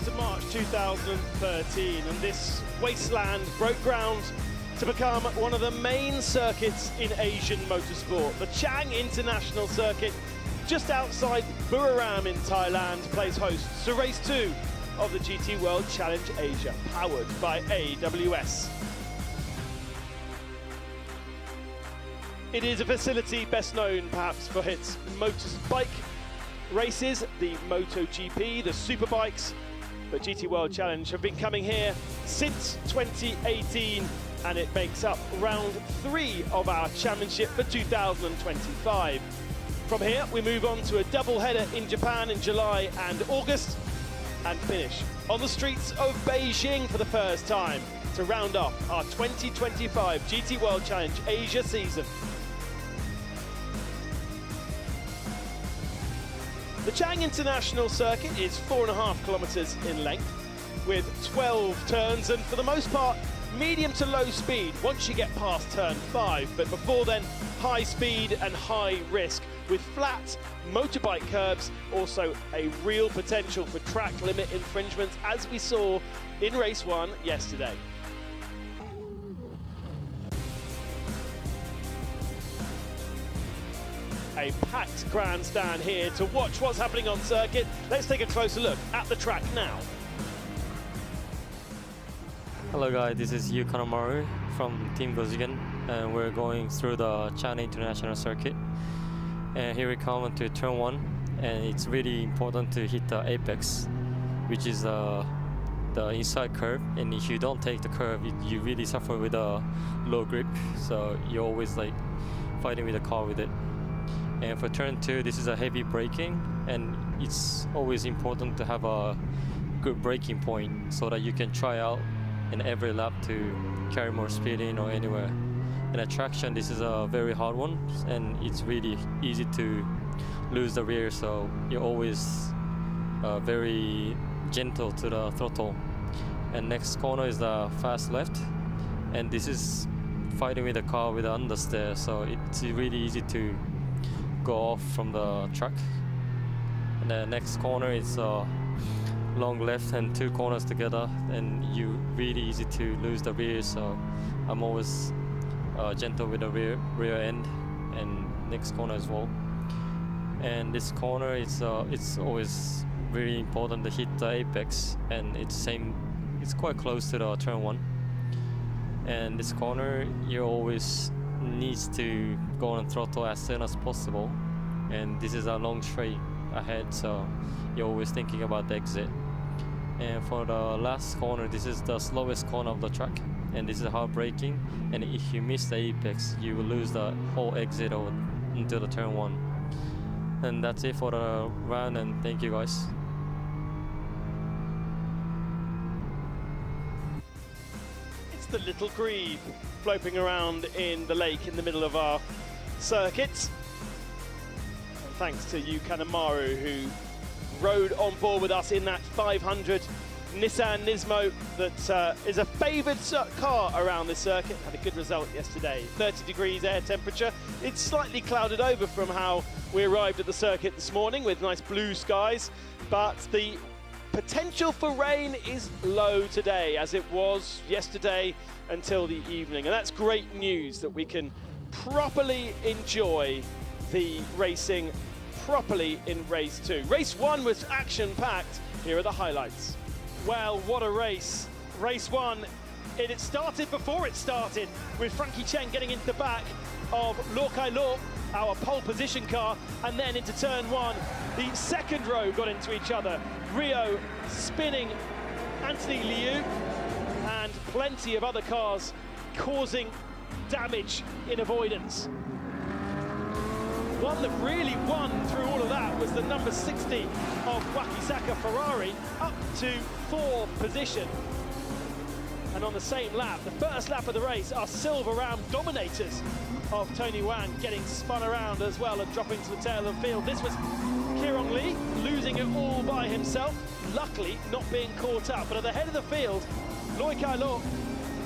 1st of March 2013, and this wasteland broke ground to become one of the main circuits in Asian motorsport. The Chang International Circuit, just outside Buriram in Thailand, plays host to race 2 of the GT World Challenge Asia, powered by AWS. It is a facility best known perhaps for its motorbike races, the MotoGP, the Superbikes, but GT World Challenge have been coming here since 2018, and it makes up round 3 of our championship for 2025. From here we move on to a double header in Japan in July and August, and finish on the streets of Beijing for the first time to round off our 2025 GT World Challenge Asia season. The Chang International Circuit is 4.5 kilometers in length with 12 turns, and for the most part medium to low speed once you get past turn 5, but before then high speed and high risk with flat motorbike curbs, also a real potential for track limit infringements as we saw in race 1 yesterday. A packed grandstand here to watch what's happening on circuit. Let's take a closer look at the track now. Hello guys, this is Yu Kanemaru from Team Gojigen, and we're going through the China International Circuit. And here we come into turn 1, and it's really important to hit the apex, which is the inside curve, and if you don't take the curve, you really suffer with a low grip, so you're always like fighting with the car with it. And for turn 2, this is a heavy braking, and it's always important to have a good braking point so that you can try out in every lap to carry more speed in or anywhere. And traction, this is a very hard one, and it's really easy to lose the rear, so you're always very gentle to the throttle. And next corner is the fast left, and this is fighting with the car with the understeer, so it's really easy to go off from the track. And the next corner is long left and 2 corners together, and you really easy to lose the rear, so I'm always gentle with the rear end, and next corner as well. And this corner is it's always very important to hit the apex, and it's quite close to the turn 1. And this corner you always needs to go on throttle as soon as possible, and this is a long straight ahead, so you're always thinking about the exit. And for the last corner, this is the slowest corner of the track, and this is hard braking, and if you miss the apex you will lose the whole exit into the turn 1. And that's it for the round, and thank you guys. The little grebe floating around in the lake in the middle of our circuit. And thanks to Yu Kanemaru, who rode on board with us in that 500 Nissan Nismo that is a favoured car around this circuit. Had a good result yesterday. 30 degrees air temperature. It's slightly clouded over from how we arrived at the circuit this morning with nice blue skies, but the potential for rain is low today, as it was yesterday until the evening, and that's great news that we can properly enjoy the racing properly in race 2. Race 1 was action-packed. Here are the highlights. Well, what a race. Race 1, it started before it started, with Frankie Cheng getting into the back of Lo Kai Lo, our pole position car, and then into turn 1. The second row got into each other. Rio spinning Anthony Liu, and plenty of other cars causing damage in avoidance. One that really won through all of that was the number 60 of Wakisaka Ferrari, up to 4th position. And on the same lap, the first lap of the race, our silver round dominators of Tony Wan getting spun around as well and dropping to the tail of the field. This was Kirong Lee losing it all by himself, luckily not being caught up. But at the head of the field, Loi Kai Lo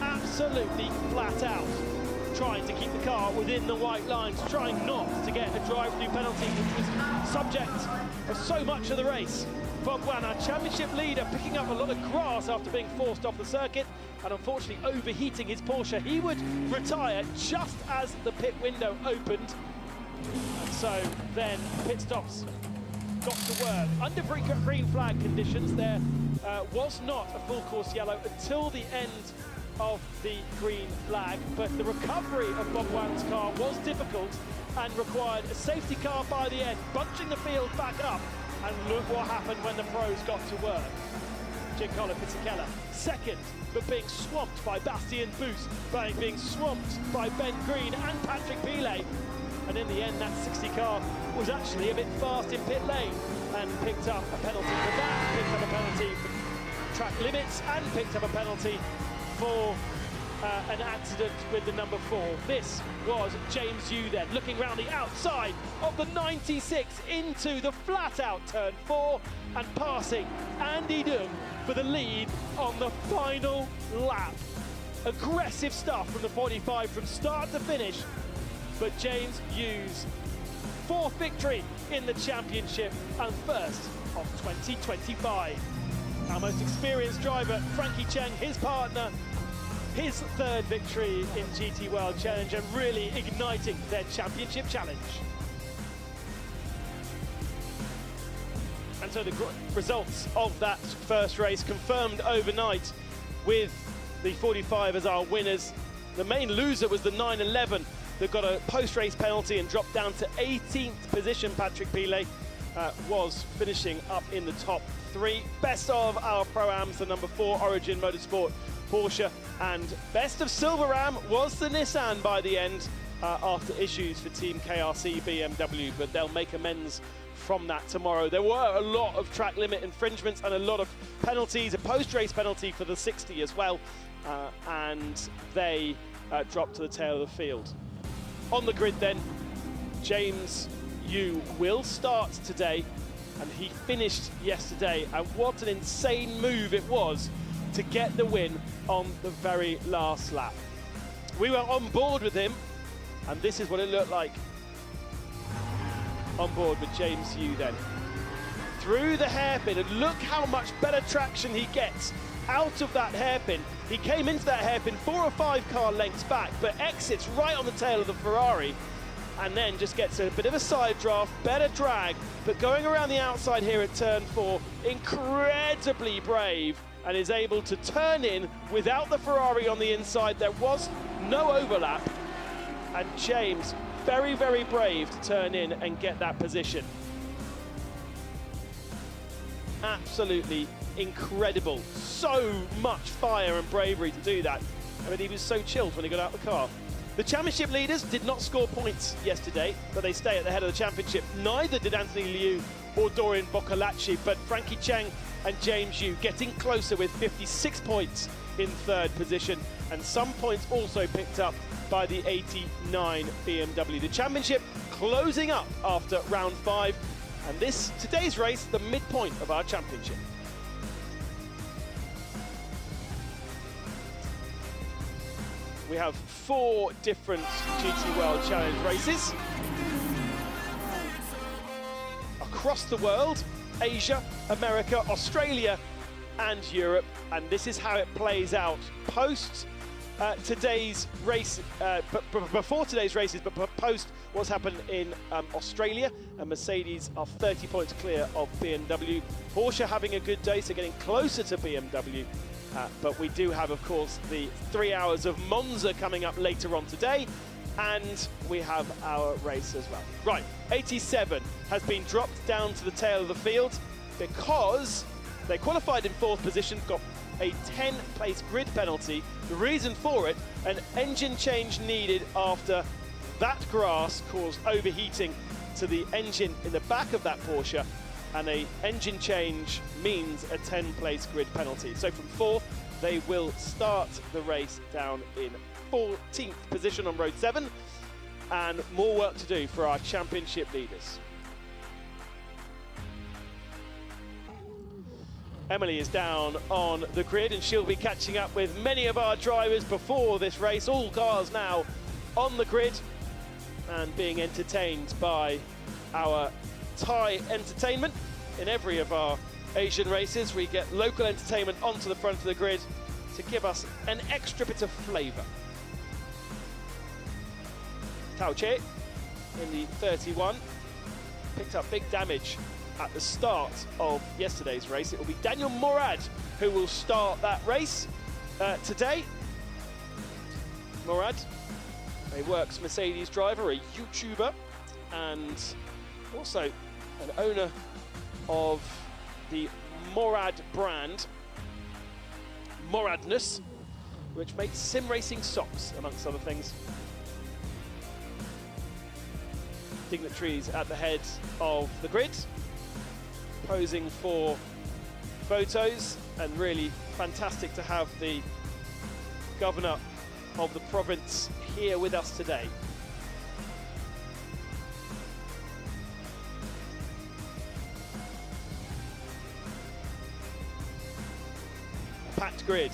absolutely flat out, trying to keep the car within the white lines, trying not to get a drive-through penalty, which was subject of so much of the race. Bob Wan, our championship leader, picking up a lot of grass after being forced off the circuit and unfortunately overheating his Porsche. He would retire just as the pit window opened. And so then pit stops got to work. Under green flag conditions, there was not a full course yellow until the end of the green flag, but the recovery of Bob Wan's car was difficult and required a safety car by the end, bunching the field back up. And look what happened when the pros got to work. Giancarlo Fisichella second, but being swamped by Bastien Boost, being swamped by Ben Green and Patrick Pilet. And in the end, that 60 car was actually a bit fast in pit lane and picked up a penalty for that, picked up a penalty for track limits, and picked up a penalty for an accident with the number 4. This was James Yu then, looking round the outside of the 96 into the flat-out turn 4 and passing Andy Dung for the lead on the final lap. Aggressive stuff from the 45 from start to finish, but James Yu's 4th victory in the championship and first of 2025. Our most experienced driver, Frankie Chang, his partner, his 3rd victory in GT World Challenge and really igniting their championship challenge. And so the results of that first race confirmed overnight with the 45 as our winners. The main loser was the 911 that got a post-race penalty and dropped down to 18th position. Patrick Pilet was finishing up in the top 3. Best of our Pro-Ams, the number 4 Origin Motorsport Porsche, and best of Silveram was the Nissan by the end after issues for Team KRC BMW, but they'll make amends from that tomorrow. There were a lot of track limit infringements and a lot of penalties, a post-race penalty for the 60 as well, and they dropped to the tail of the field. On the grid then, James Yu will start today, and he finished yesterday, and what an insane move it was to get the win on the very last lap. We were on board with him, and this is what it looked like on board with James Yu then. Through the hairpin, and look how much better traction he gets out of that hairpin. He came into that hairpin 4 or 5 car lengths back, but exits right on the tail of the Ferrari, and then just gets a bit of a side draft, better drag, but going around the outside here at turn 4, incredibly brave, and is able to turn in without the Ferrari on the inside. There was no overlap, and James, very, very brave to turn in and get that position. Absolutely incredible. So much fire and bravery to do that. I mean, he was so chilled when he got out of the car. The championship leaders did not score points yesterday, but they stay at the head of the championship. Neither did Anthony Liu or Dorian Boccolacci, but Frankie Chang and James Yu getting closer with 56 points in 3rd position, and some points also picked up by the 89 BMW. The championship closing up after round 5, and today's race, the midpoint of our championship. We have 4 different GT World Challenge races across the world: Asia, America, Australia, and Europe. And this is how it plays out post today's race, before today's races, but post what's happened in Australia. And Mercedes are 30 points clear of BMW. Porsche having a good day, so getting closer to BMW. But we do have, of course, the 3 hours of Monza coming up later on today, and we have our race as well. Right, 87 has been dropped down to the tail of the field because they qualified in 4th position, got a 10-place grid penalty. The reason for it, an engine change needed after that grass caused overheating to the engine in the back of that Porsche, and an engine change means a 10-place grid penalty. So from 4th, they will start the race down in 14th position on road 7, and more work to do for our championship leaders. Emily is down on the grid, and she'll be catching up with many of our drivers before this race. All cars now on the grid and being entertained by our Thai entertainment in every of our Asian races, we get local entertainment onto the front of the grid to give us an extra bit of flavour. Tao Che in the 31 picked up big damage at the start of yesterday's race. It will be Daniel Morad who will start that race today. Morad, a Works Mercedes driver, a YouTuber, and also an owner of the Morad brand, Moradness, which makes sim racing socks, amongst other things. Dignitaries at the head of the grid, posing for photos, and really fantastic to have the governor of the province here with us today. A packed grid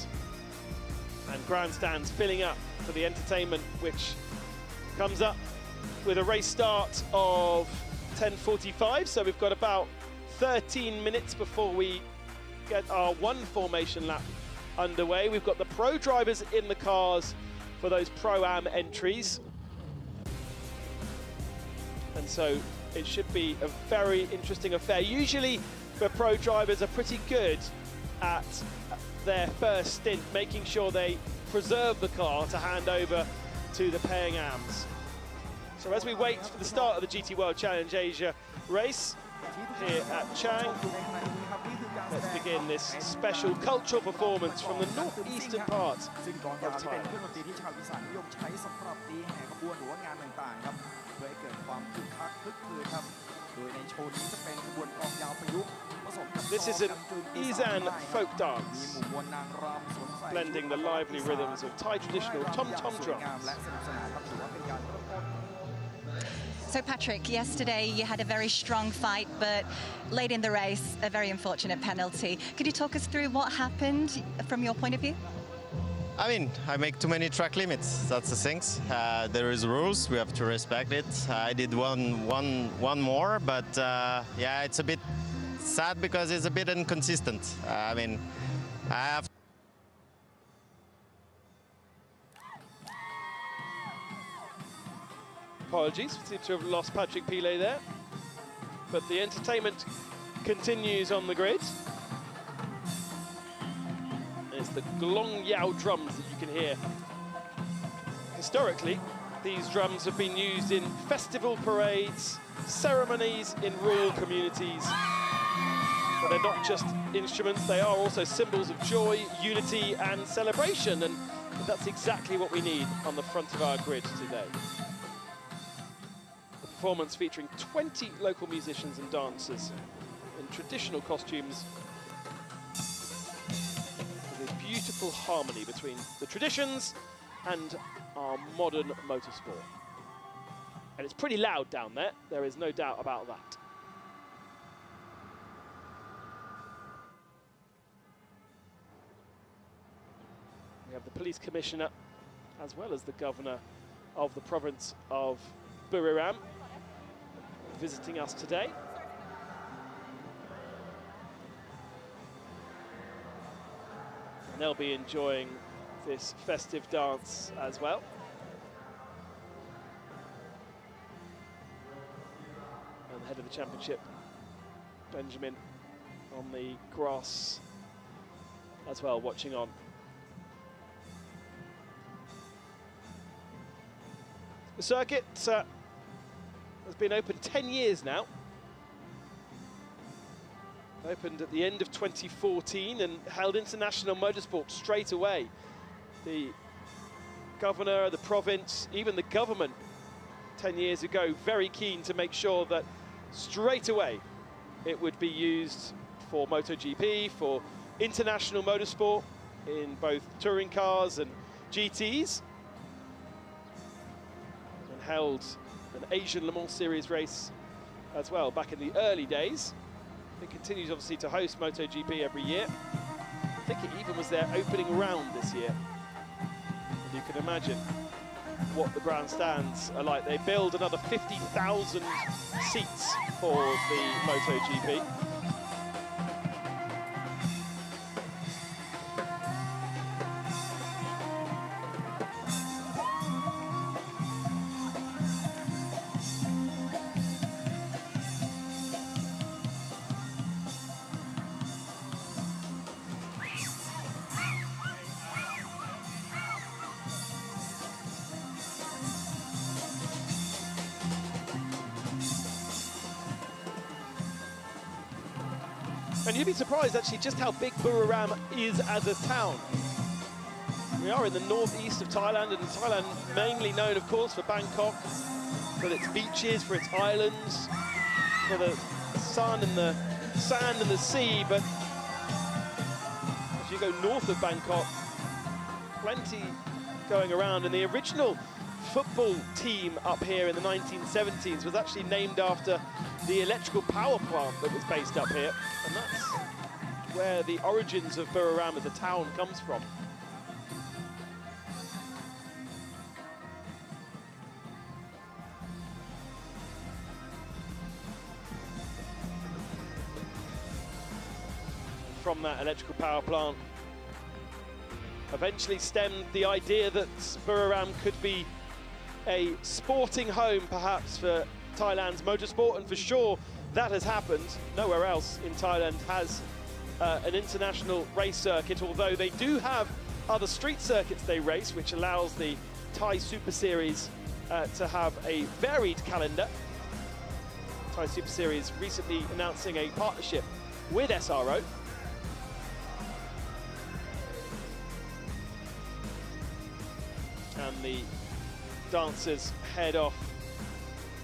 and grandstands filling up for the entertainment, which comes up with a race start of 10:45, so we've got about 13 minutes before we get our one formation lap underway. We've got the pro drivers in the cars for those Pro-Am entries, and so it should be a very interesting affair. Usually the pro drivers are pretty good at their first stint, making sure they preserve the car to hand over to the paying AMs. So as we wait for the start of the GT World Challenge Asia race here at Chang, let's begin this special cultural performance from the northeastern part of Thailand. This is an Isan folk dance, blending the lively rhythms of Thai traditional tom-tom drums. So Patrick, yesterday you had a very strong fight, but late in the race, a very unfortunate penalty. Could you talk us through what happened from your point of view? I mean, I make too many track limits. That's the things. There is rules. We have to respect it. I did one more, but yeah, it's a bit sad because it's a bit inconsistent. I mean, I have. Apologies, we seem to have lost Patrick Pile there, but the entertainment continues on the grid. It's the Glong Yao drums that you can hear. Historically, these drums have been used in festival parades, ceremonies in rural communities. But they're not just instruments, they are also symbols of joy, unity and celebration, and that's exactly what we need on the front of our grid today. The performance featuring 20 local musicians and dancers in traditional costumes, with a beautiful harmony between the traditions and our modern motorsport. And it's pretty loud down there is no doubt about that. We have the police commissioner as well as the governor of the province of Buriram visiting us today. And they'll be enjoying this festive dance as well. And the head of the championship, Benjamin, on the grass as well, watching on. The circuit has been open 10 years now. Opened at the end of 2014 and held international motorsport straight away. The governor, the province, even the government 10 years ago, very keen to make sure that straight away it would be used for MotoGP, for international motorsport in both touring cars and GTs. And held an Asian Le Mans Series race as well back in the early days. It continues obviously to host MotoGP every year. I think it even was their opening round this year. And you can imagine what the grandstands are like. They build another 50,000 seats for the MotoGP. And you'd be surprised actually just how big Buriram is as a town. We are in the northeast of Thailand, and Thailand mainly known, of course, for Bangkok, for its beaches, for its islands, for the sun and the sand and the sea. But as you go north of Bangkok, plenty going around. And the original football team up here in the 1970s was actually named after the electrical power plant that was based up here. And that's where the origins of Buriram as a town comes from. From that electrical power plant eventually stemmed the idea that Buriram could be a sporting home perhaps for Thailand's motorsport, and for sure that has happened. Nowhere else in Thailand has an international race circuit, although they do have other street circuits they race, which allows the Thai Super Series to have a varied calendar. Thai Super Series recently announcing a partnership with SRO. And the dancers head off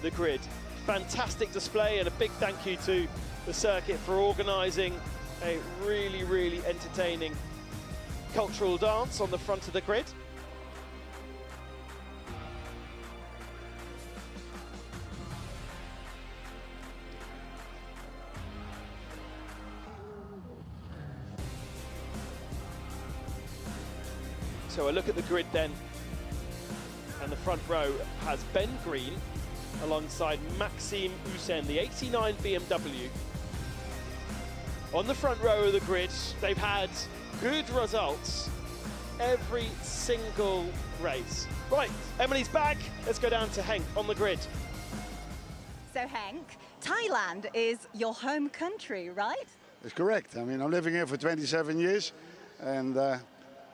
the grid. Fantastic display, and a big thank you to the circuit for organising a really, really entertaining cultural dance on the front of the grid. So a look at the grid then. And the front row has Ben Green alongside Maxime Hussein, the 89 BMW. On the front row of the grid, they've had good results every single race. Right, Emily's back. Let's go down to Henk on the grid. So Henk, Thailand is your home country, right? That's correct. I mean, I'm living here for 27 years and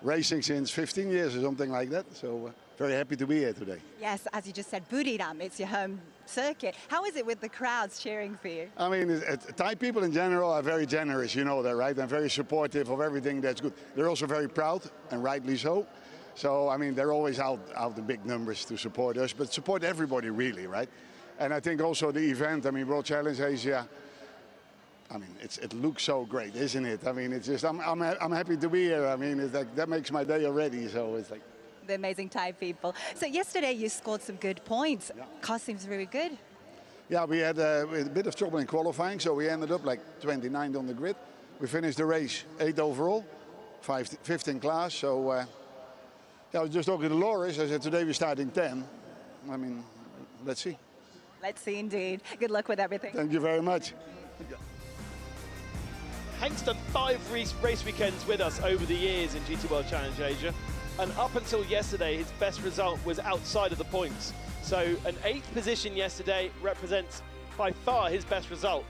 racing since 15 years or something like that. So very happy to be here today. Yes, as you just said, Buriram, it's your home circuit. How is it with the crowds cheering for you? I mean, Thai people in general are very generous, you know that, right? And very supportive of everything that's good. They're also very proud, and rightly so. So, I mean, they're always out in big numbers to support us, but support everybody really, right? And I think also the event, I mean, World Challenge Asia, I mean, it looks so great, isn't it? I mean, it's just, I'm happy to be here. I mean, it's like, that makes my day already, so it's like... The amazing Thai people. So yesterday you scored some good points. Yeah. Car seems very good. Yeah, we had a bit of trouble in qualifying, so we ended up like 29th on the grid. We finished the race 8th overall, 5th in class. So yeah, I was just talking to Loris. I said, today we're starting 10. I mean, let's see. Let's see indeed. Good luck with everything. Thank you very much. Henk's done 5 race weekends with us over the years in GT World Challenge Asia. And up until yesterday, his best result was outside of the points. So an 8th position yesterday represents by far his best result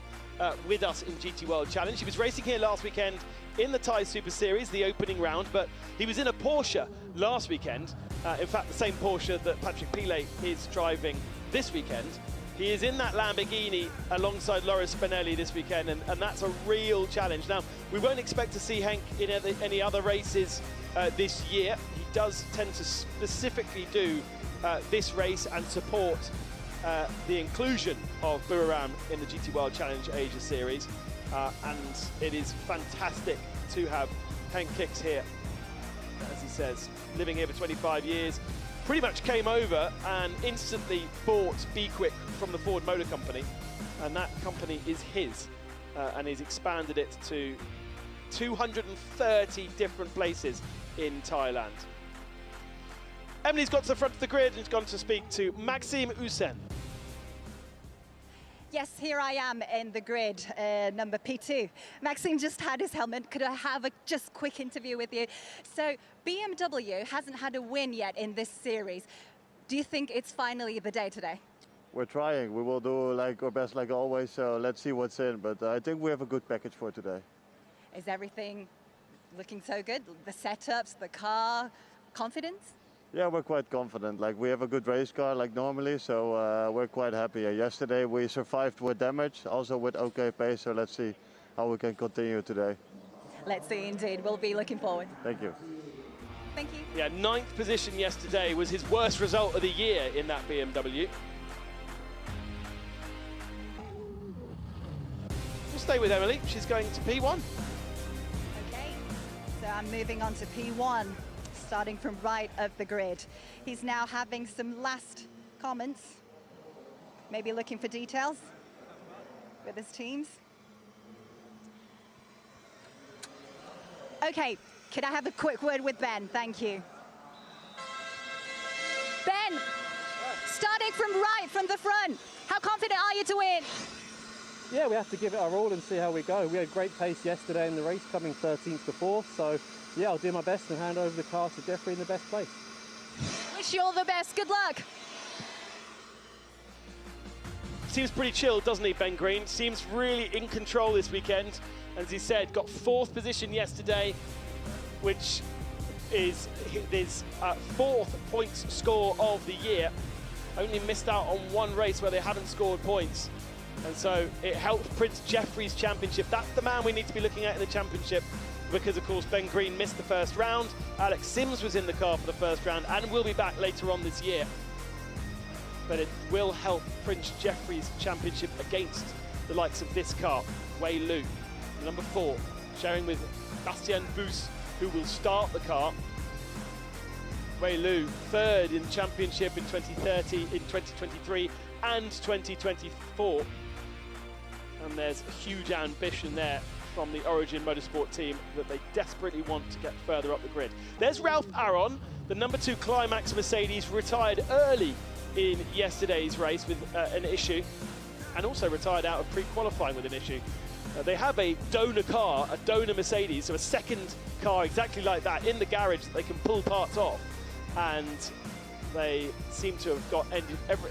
with us in GT World Challenge. He was racing here last weekend in the Thai Super Series, the opening round, but he was in a Porsche last weekend. In fact, the same Porsche that Patrick Pilet is driving this weekend. He is in that Lamborghini alongside Loris Spinelli this weekend, and that's a real challenge. Now, we won't expect to see Henk in any other races this year. He does tend to specifically do this race and support the inclusion of Buriram in the GT World Challenge Asia Series. And it is fantastic to have Henk Kicks here. As he says, living here for 25 years, pretty much came over and instantly bought Be Quick from the Ford Motor Company. And that company is his, and he's expanded it to 230 different places in Thailand. Emily's got to the front of the grid and has gone to speak to Maxime Hussein. Yes, here I am in the grid, number P2. Maxime just had his helmet. Could I have a just quick interview with you? So BMW hasn't had a win yet in this series. Do you think it's finally the day today? We're trying. We will do like our best like always, so let's see what's in. But I think we have a good package for today. Is everything looking so good? The setups, the car, confidence? Yeah, we're quite confident. Like we have a good race car like normally, so we're quite happy. Yesterday we survived with damage, also with okay pace, so let's see how we can continue today. Let's see, indeed. We'll be looking forward. Thank you. Thank you. Yeah, 9th position yesterday was his worst result of the year in that BMW. We'll stay with Emily. She's going to P1. Okay, so I'm moving on to P1, starting from right of the grid. He's now having some last comments, maybe looking for details with his teams. Okay, could I have a quick word with Ben? Thank you. Ben, starting from right, from the front, how confident are you to win? Yeah, we have to give it our all and see how we go. We had great pace yesterday in the race, coming 13th to 4th. So, yeah, I'll do my best and hand over the car to Jeffrey in the best place. Wish you all the best. Good luck. Seems pretty chilled, doesn't he, Ben Green? Seems really in control this weekend. As he said, got 4th position yesterday, which is his 4th points score of the year. Only missed out on one race where they haven't scored points. And so it helped Prince Jeffrey's championship. That's the man we need to be looking at in the championship, because of course Ben Green missed the first round. Alex Sims was in the car for the first round and will be back later on this year. But it will help Prince Jeffrey's championship against the likes of this car. Wei Lu, number 4, sharing with Bastien Bus, who will start the car. Wei Lu, 3rd in championship in 2030, in 2023 and 2024. And there's a huge ambition there from the Origin Motorsport team that they desperately want to get further up the grid. There's Ralph Aron, the number 2 Climax Mercedes, retired early in yesterday's race with an issue, and also retired out of pre-qualifying with an issue. They have a donor car, a donor Mercedes, so a second car exactly like that in the garage that they can pull parts off, and they seem to have got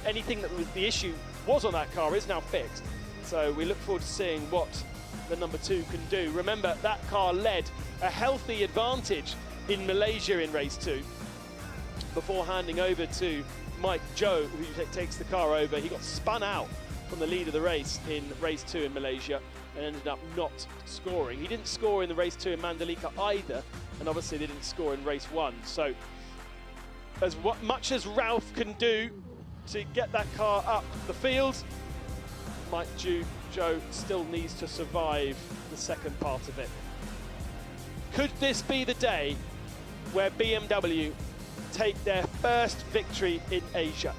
anything that was the issue was on that car is now fixed. So we look forward to seeing what the number 2 can do. Remember, that car led a healthy advantage in Malaysia in race 2 before handing over to Mike Joe, who takes the car over. He got spun out from the lead of the race in race 2 in Malaysia and ended up not scoring. He didn't score in the race 2 in Mandalika either, and obviously they didn't score in race 1. So as much as Ralph can do to get that car up the field, Mike Joe still needs to survive the second part of it. Could this be the day where BMW take their first victory in Asia?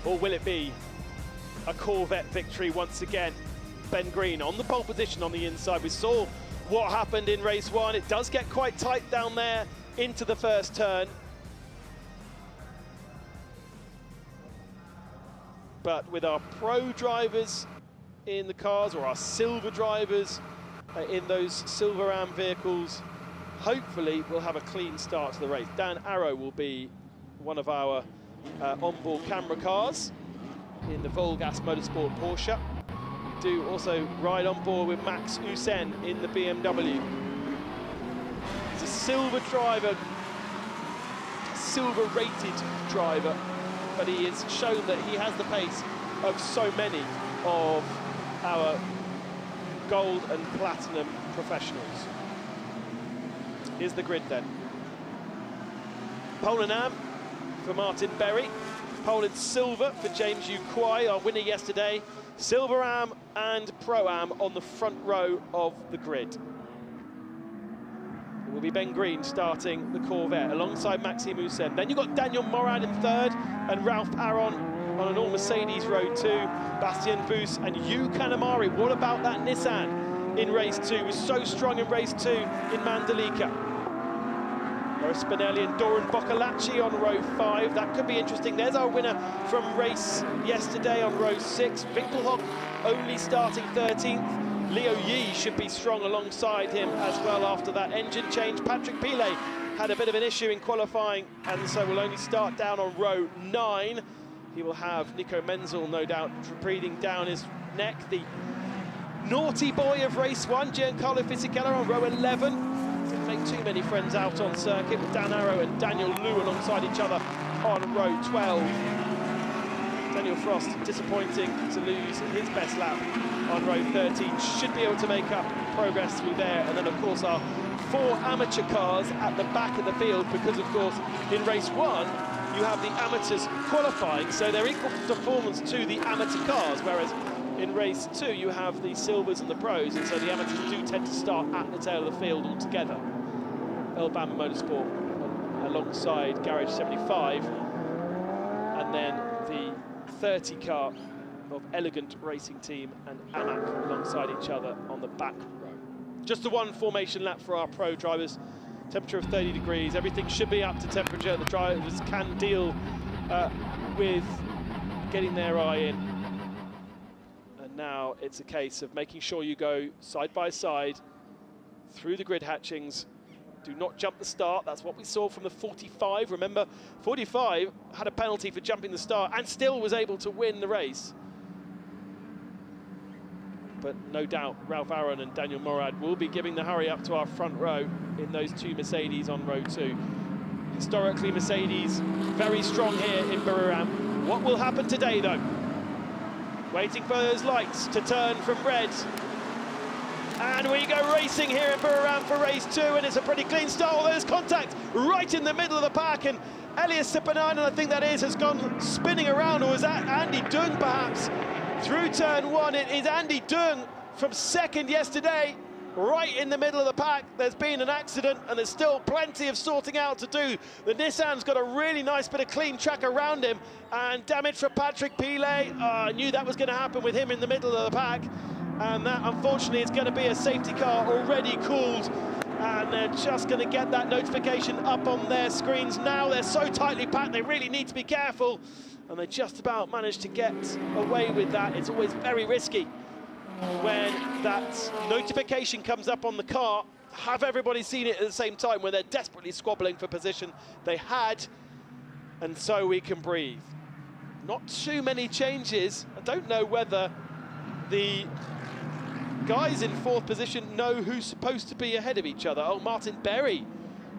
Or will it be a Corvette victory once again? Ben Green on the pole position on the inside. We saw what happened in race 1. It does get quite tight down there into the first turn. But with our pro drivers in the cars, or our silver drivers in those Silveram vehicles, hopefully we'll have a clean start to the race. Dan Arrow will be one of our onboard camera cars in the Volgas Motorsport Porsche. Do also ride on board with Max Usen in the BMW. He's a silver driver, silver rated driver, but he has shown that he has the pace of so many of our gold and platinum professionals. Here's the grid then. Pole and Am for Martin Berry. Pole in silver for James Yu Kwai, our winner yesterday. Silver Am and Pro Am on the front row of the grid. It will be Ben Green starting the Corvette alongside Maxime Hussein. Then you've got Daniel Morad in 3rd and Ralph Aron on an all Mercedes Road 2. Bastien Bus and Yu Kanamari. What about that Nissan in race 2? Was so strong in race 2 in Mandalika. Loris Spinelli and Doran Boccolacci on row 5. That could be interesting. There's our winner from race yesterday on row 6. Winkelhock only starting 13th. Leo Yi should be strong alongside him as well after that engine change. Patrick Pilet had a bit of an issue in qualifying and so will only start down on row 9. He will have Nico Menzel, no doubt, breathing down his neck. The naughty boy of race 1, Giancarlo Fisichella on row 11. Didn't make too many friends out on circuit with Dan Arrow and Daniel Liu alongside each other on row 12. Daniel Frost, disappointing to lose his best lap on row 13. Should be able to make up progress through there. And then, of course, our 4 amateur cars at the back of the field, because, of course, in race 1, you have the amateurs qualifying, so they're equal performance to the amateur cars, whereas in race 2, you have the silvers and the pros, and so the amateurs do tend to start at the tail of the field altogether. Alabama Motorsport alongside Garage 75, and then the 30 car of Elegant Racing Team and AMAC alongside each other on the back row. Just the one formation lap for our pro drivers. Temperature of 30 degrees, everything should be up to temperature. The drivers can deal with getting their eye in. And now it's a case of making sure you go side by side through the grid hatchings. Do not jump the start. That's what we saw from the 45. Remember, 45 had a penalty for jumping the start and still was able to win the race. But no doubt Ralph Aron and Daniel Morad will be giving the hurry up to our front row in those 2 Mercedes on row 2. Historically, Mercedes very strong here in Buriram. What will happen today, though? Waiting for those lights to turn from red. And we go racing here in Buriram for race 2, and it's a pretty clean start. Although there's contact right in the middle of the pack, and Elias Sipanen, I think that is, has gone spinning around, or is that Andy Dung perhaps? Through turn 1, it is Andy Dung from second yesterday, right in the middle of the pack. There's been an accident, and there's still plenty of sorting out to do. The Nissan's got a really nice bit of clean track around him, and damage for Patrick Pilet. I knew that was going to happen with him in the middle of the pack, and that, unfortunately, is going to be a safety car already called, and they're just going to get that notification up on their screens now. They're so tightly packed, they really need to be careful. And they just about managed to get away with that. It's always very risky when that notification comes up on the car. Have everybody seen it at the same time when they're desperately squabbling for position? They had, and so we can breathe. Not too many changes. I don't know whether the guys in 4th position know who's supposed to be ahead of each other. Oh, Martin Berry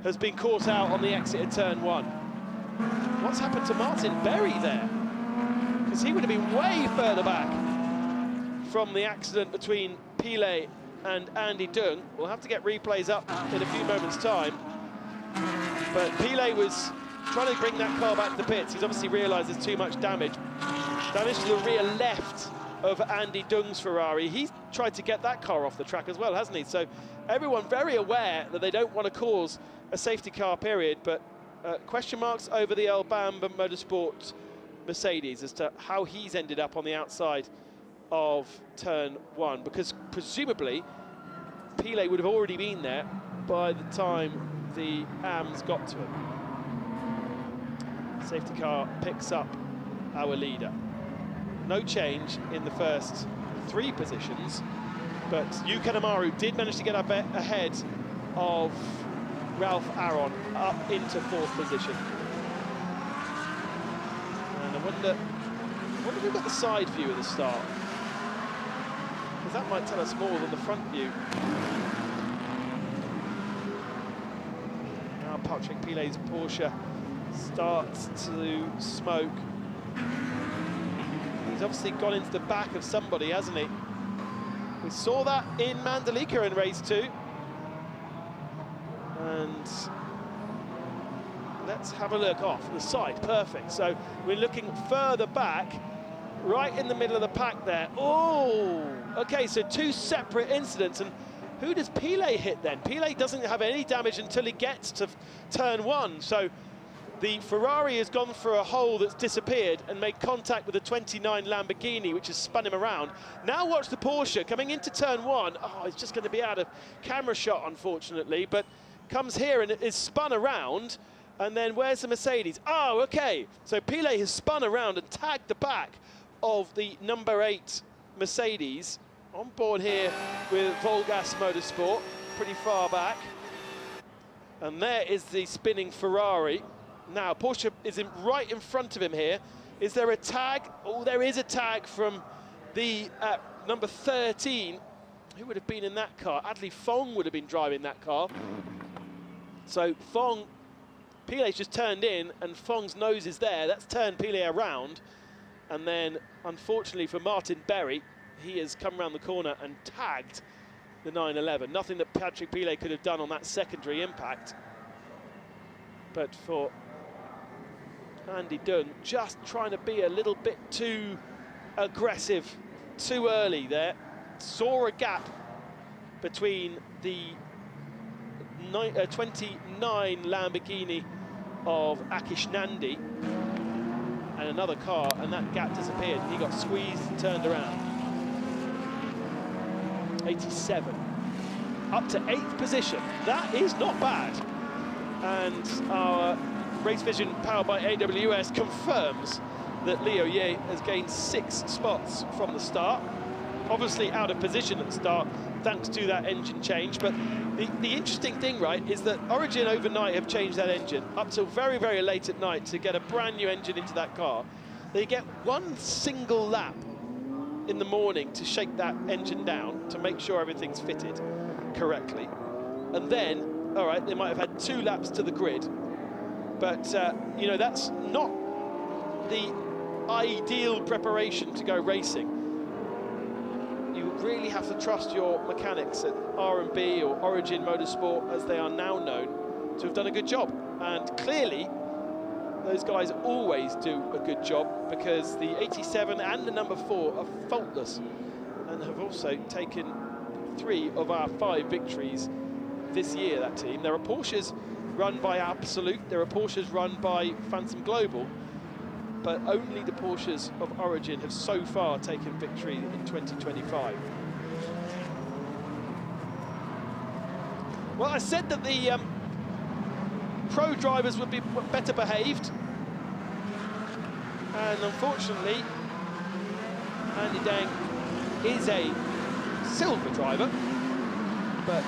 has been caught out on the exit of turn 1. What's happened to Martin Berry there? Because he would have been way further back from the accident between Pilet and Andy Dung. We'll have to get replays up in a few moments' time. But Pilet was trying to bring that car back to the pits. He's obviously realised there's too much damage. Damage to the rear left of Andy Dung's Ferrari. He's tried to get that car off the track as well, hasn't he? So everyone very aware that they don't want to cause a safety car period, but question marks over the Alabama Motorsport Mercedes as to how he's ended up on the outside of turn 1, because presumably Pilet would have already been there by the time the AMs got to him. Safety car picks up our leader. No change in the first 3 positions, but Yuka Namaru did manage to get up ahead of Ralph Aron up into 4th position. And I wonder if we've got the side view of the start, because that might tell us more than the front view. Now Patrick Pilet's Porsche starts to smoke. He's obviously gone into the back of somebody, hasn't he? We saw that in Mandalika in race 2. And let's have a look off the side. Perfect. So we're looking further back, right in the middle of the pack there. Oh, okay, so 2 separate incidents. And who does Pilet hit then? Pilet doesn't have any damage until he gets to turn 1. So the Ferrari has gone for a hole that's disappeared and made contact with the 29 Lamborghini, which has spun him around. Now watch the Porsche coming into turn 1. Oh, it's just going to be out of camera shot, unfortunately, but comes here and is spun around. And then where's the Mercedes? Oh, okay. So Pilet has spun around and tagged the back of the number 8 Mercedes. On board here with Volgas Motorsport, pretty far back. And there is the spinning Ferrari. Now, Porsche is right in front of him here. Is there a tag? Oh, there is a tag from the number 13. Who would have been in that car? Adley Fong would have been driving that car. So Pilet's just turned in, and Fong's nose is there. That's turned Pilet around. And then, unfortunately for Martin Berry, he has come around the corner and tagged the 911. Nothing that Patrick Pilet could have done on that secondary impact. But for Andy Dunn, just trying to be a little bit too aggressive, too early there. Saw a gap between the 29 Lamborghini of Akish Nandi and another car, and that gap disappeared. He got squeezed and turned around. 87. Up to 8th position. That is not bad. And our Race Vision powered by AWS confirms that Leo Ye has gained 6 spots from the start. Obviously out of position at the start, thanks to that engine change. But the interesting thing, right, is that Origin overnight have changed that engine up till very, very late at night to get a brand new engine into that car. They get one single lap in the morning to shake that engine down to make sure everything's fitted correctly. And then, all right, they might have had 2 laps to the grid. But, you know, that's not the ideal preparation to go racing. You really have to trust your mechanics at R&B or Origin Motorsport, as they are now known, to have done a good job. And clearly, those guys always do a good job, because the 87 and the number 4 are faultless and have also taken 3 of our 5 victories this year, that team. There are Porsches run by Absolute, there are Porsches run by Phantom Global, but only the Porsches of Origin have so far taken victory in 2025. Well, I said that the pro drivers would be better behaved, and unfortunately Andy Dang is a silver driver, but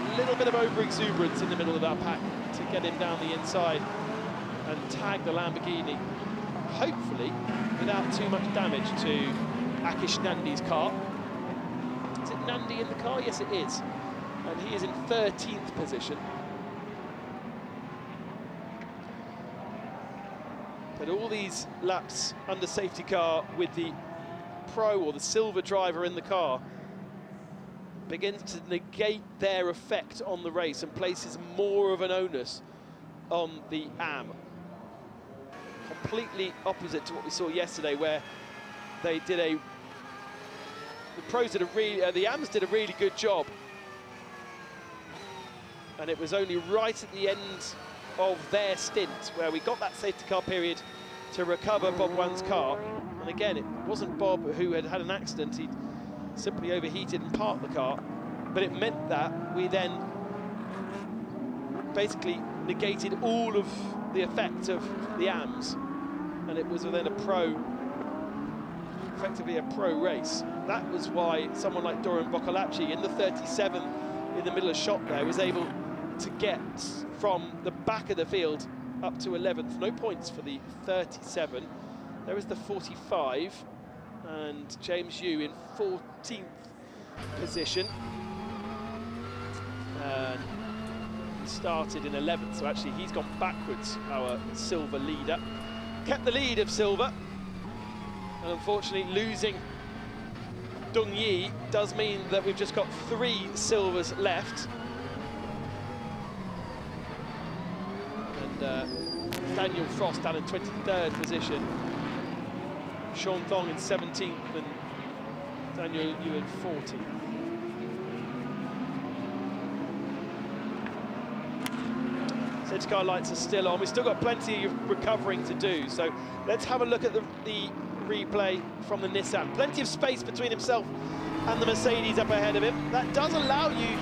a little bit of over-exuberance in the middle of our pack to get him down the inside and tag the Lamborghini, hopefully without too much damage to Akish Nandi's car. Is it Nandi in the car? Yes, it is. And he is in 13th position. But all these laps under safety car with the pro or the silver driver in the car begins to negate their effect on the race and places more of an onus on the AM. Completely opposite to what we saw yesterday, where they did the pros did a really, the AMs did a really good job, and it was only right at the end of their stint where we got that safety car period to recover Bob Wan's car. And again, it wasn't Bob who had had an accident, he simply overheated and parked the car, but it meant that we then basically negated all of the effect of the AMs, and it was then effectively a pro race. That was why someone like Doran Boccolacci in the 37 in the middle of shot there was able to get from the back of the field up to 11th. No points for the 37. There was the 45, and James Yu in 14th position. Started in 11th, so actually he's gone backwards, our silver leader. Kept the lead of silver, and unfortunately losing Dung Yi does mean that we've just got 3 silvers left. And Daniel Frost down in 23rd position, Sean Thong in 17th, and Daniel Yu in 14th. Safety car lights are still on. We've still got plenty of recovering to do. So let's have a look at the replay from the Nissan. Plenty of space between himself and the Mercedes up ahead of him. That does allow you,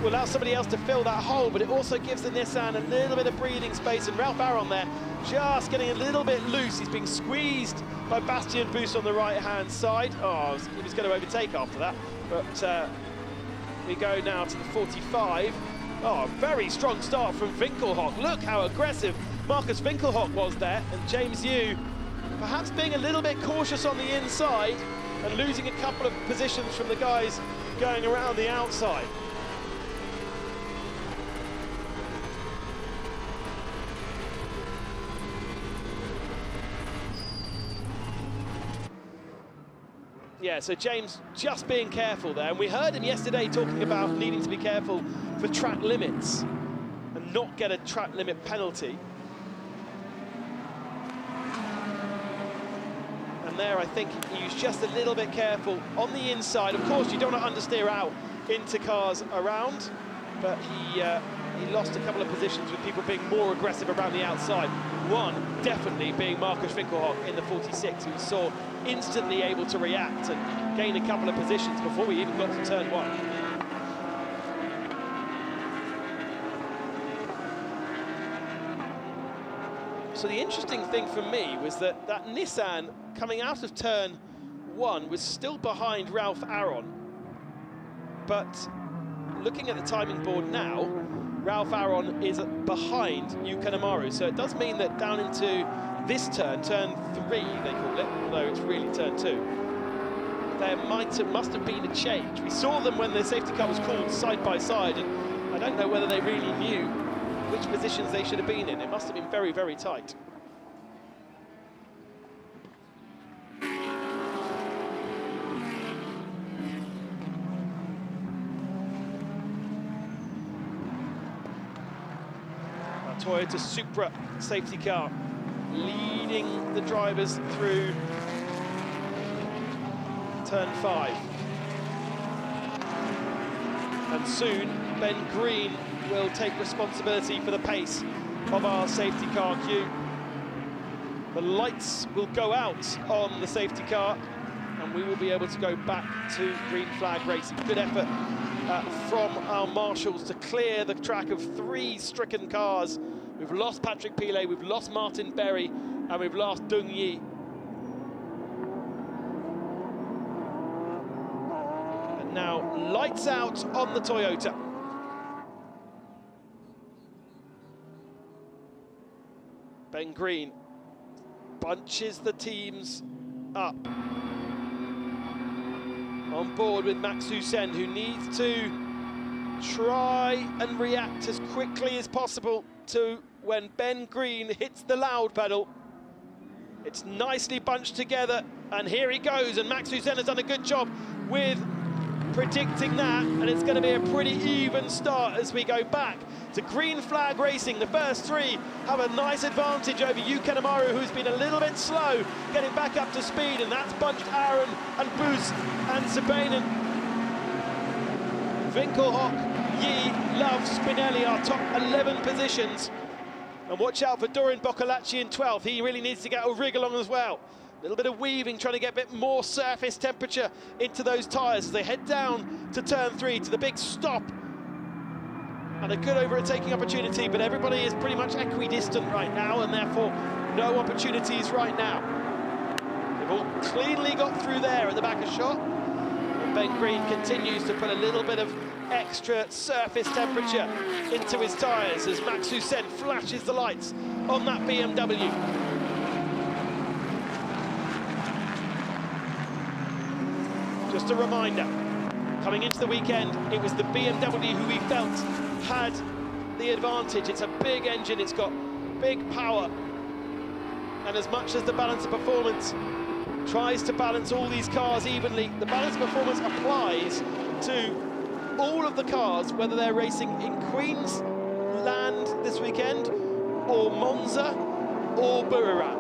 will allow somebody else to fill that hole, but it also gives the Nissan a little bit of breathing space. And Ralph Aron there just getting a little bit loose. He's being squeezed by Bastien Bus on the right-hand side. Oh, he was going to overtake after that. But we go now to the 45. Oh, a very strong start from Winkelhock. Look how aggressive Marcus Winkelhock was there. And James Yu perhaps being a little bit cautious on the inside and losing a couple of positions from the guys going around the outside. Yeah, so James just being careful there. And we heard him yesterday talking about needing to be careful for track limits and not get a track limit penalty. And there, I think he was just a little bit careful on the inside. Of course, you don't want to understeer out into cars around, but he lost a couple of positions with people being more aggressive around the outside. One definitely being Marcus Winkelhock in the 46, who we saw instantly able to react and gain a couple of positions before we even got to turn 1. So the interesting thing for me was that Nissan coming out of turn 1 was still behind Ralph Aron, but looking at the timing board now, Ralph Aron is behind Yuka Namaru, so it does mean that down into this turn 3 they call it, although it's really turn 2, there must have been a change. We saw them when the safety car was called side by side, and I don't know whether they really knew which positions they should have been in. It must have been very, very tight. Toyota Supra safety car leading the drivers through turn 5. And soon Ben Green will take responsibility for the pace of our safety car queue. The lights will go out on the safety car and we will be able to go back to green flag racing. Good effort from our marshals to clear the track of 3 stricken cars. We've lost Patrick Pilet, we've lost Martin Berry, and we've lost Dung Yi. And now lights out on the Toyota. Ben Green bunches the teams up. On board with Max Hussein, who needs to try and react as quickly as possible to when Ben Green hits the loud pedal. It's nicely bunched together, and here he goes, and Max Hussein has done a good job with predicting that, and it's going to be a pretty even start as we go back to green flag racing. The first 3 have a nice advantage over Yuka Namaru, who's been a little bit slow getting back up to speed, and that's bunched Aaron and Boost and Sabanen. Winkelhock, Yi, Love, Spinelli are top 11 positions. And watch out for Dorin Boccolacci in 12th. He really needs to get a rig along as well. A little bit of weaving, trying to get a bit more surface temperature into those tyres as they head down to turn 3, to the big stop. And a good overtaking opportunity, but everybody is pretty much equidistant right now, and therefore no opportunities right now. They've all cleanly got through there at the back of shot. And Ben Green continues to put a little bit of extra surface temperature into his tyres as Max Hussein flashes the lights on that BMW. Just a reminder, coming into the weekend, it was the BMW who we felt had the advantage. It's a big engine, it's got big power, and as much as the balance of performance tries to balance all these cars evenly, the balance of performance applies to all of the cars, whether they're racing in Queensland this weekend, or Monza, or Buriram.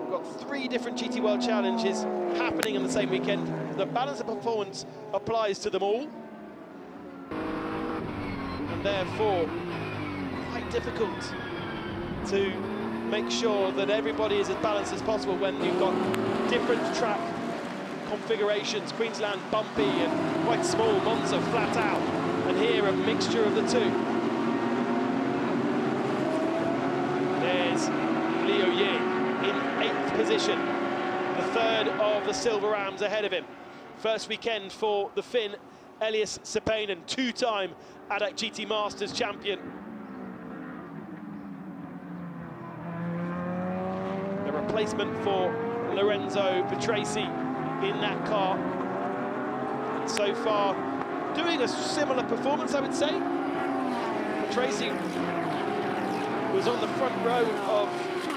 We've got 3 different GT World Challenges happening on the same weekend. The balance of performance applies to them all, and therefore quite difficult to make sure that everybody is as balanced as possible when you've got different track configurations. Queensland bumpy and quite small, Monza flat out, and here a mixture of the 2. There's Leo Ye in 8th position, the 3rd of the Silver Rams ahead of him. First weekend for the Finn, Elias Sepanen, 2-time ADAC GT Masters champion. The replacement for Lorenzo Petresi in that car. And so far, doing a similar performance, I would say. Petresi was on the front row of,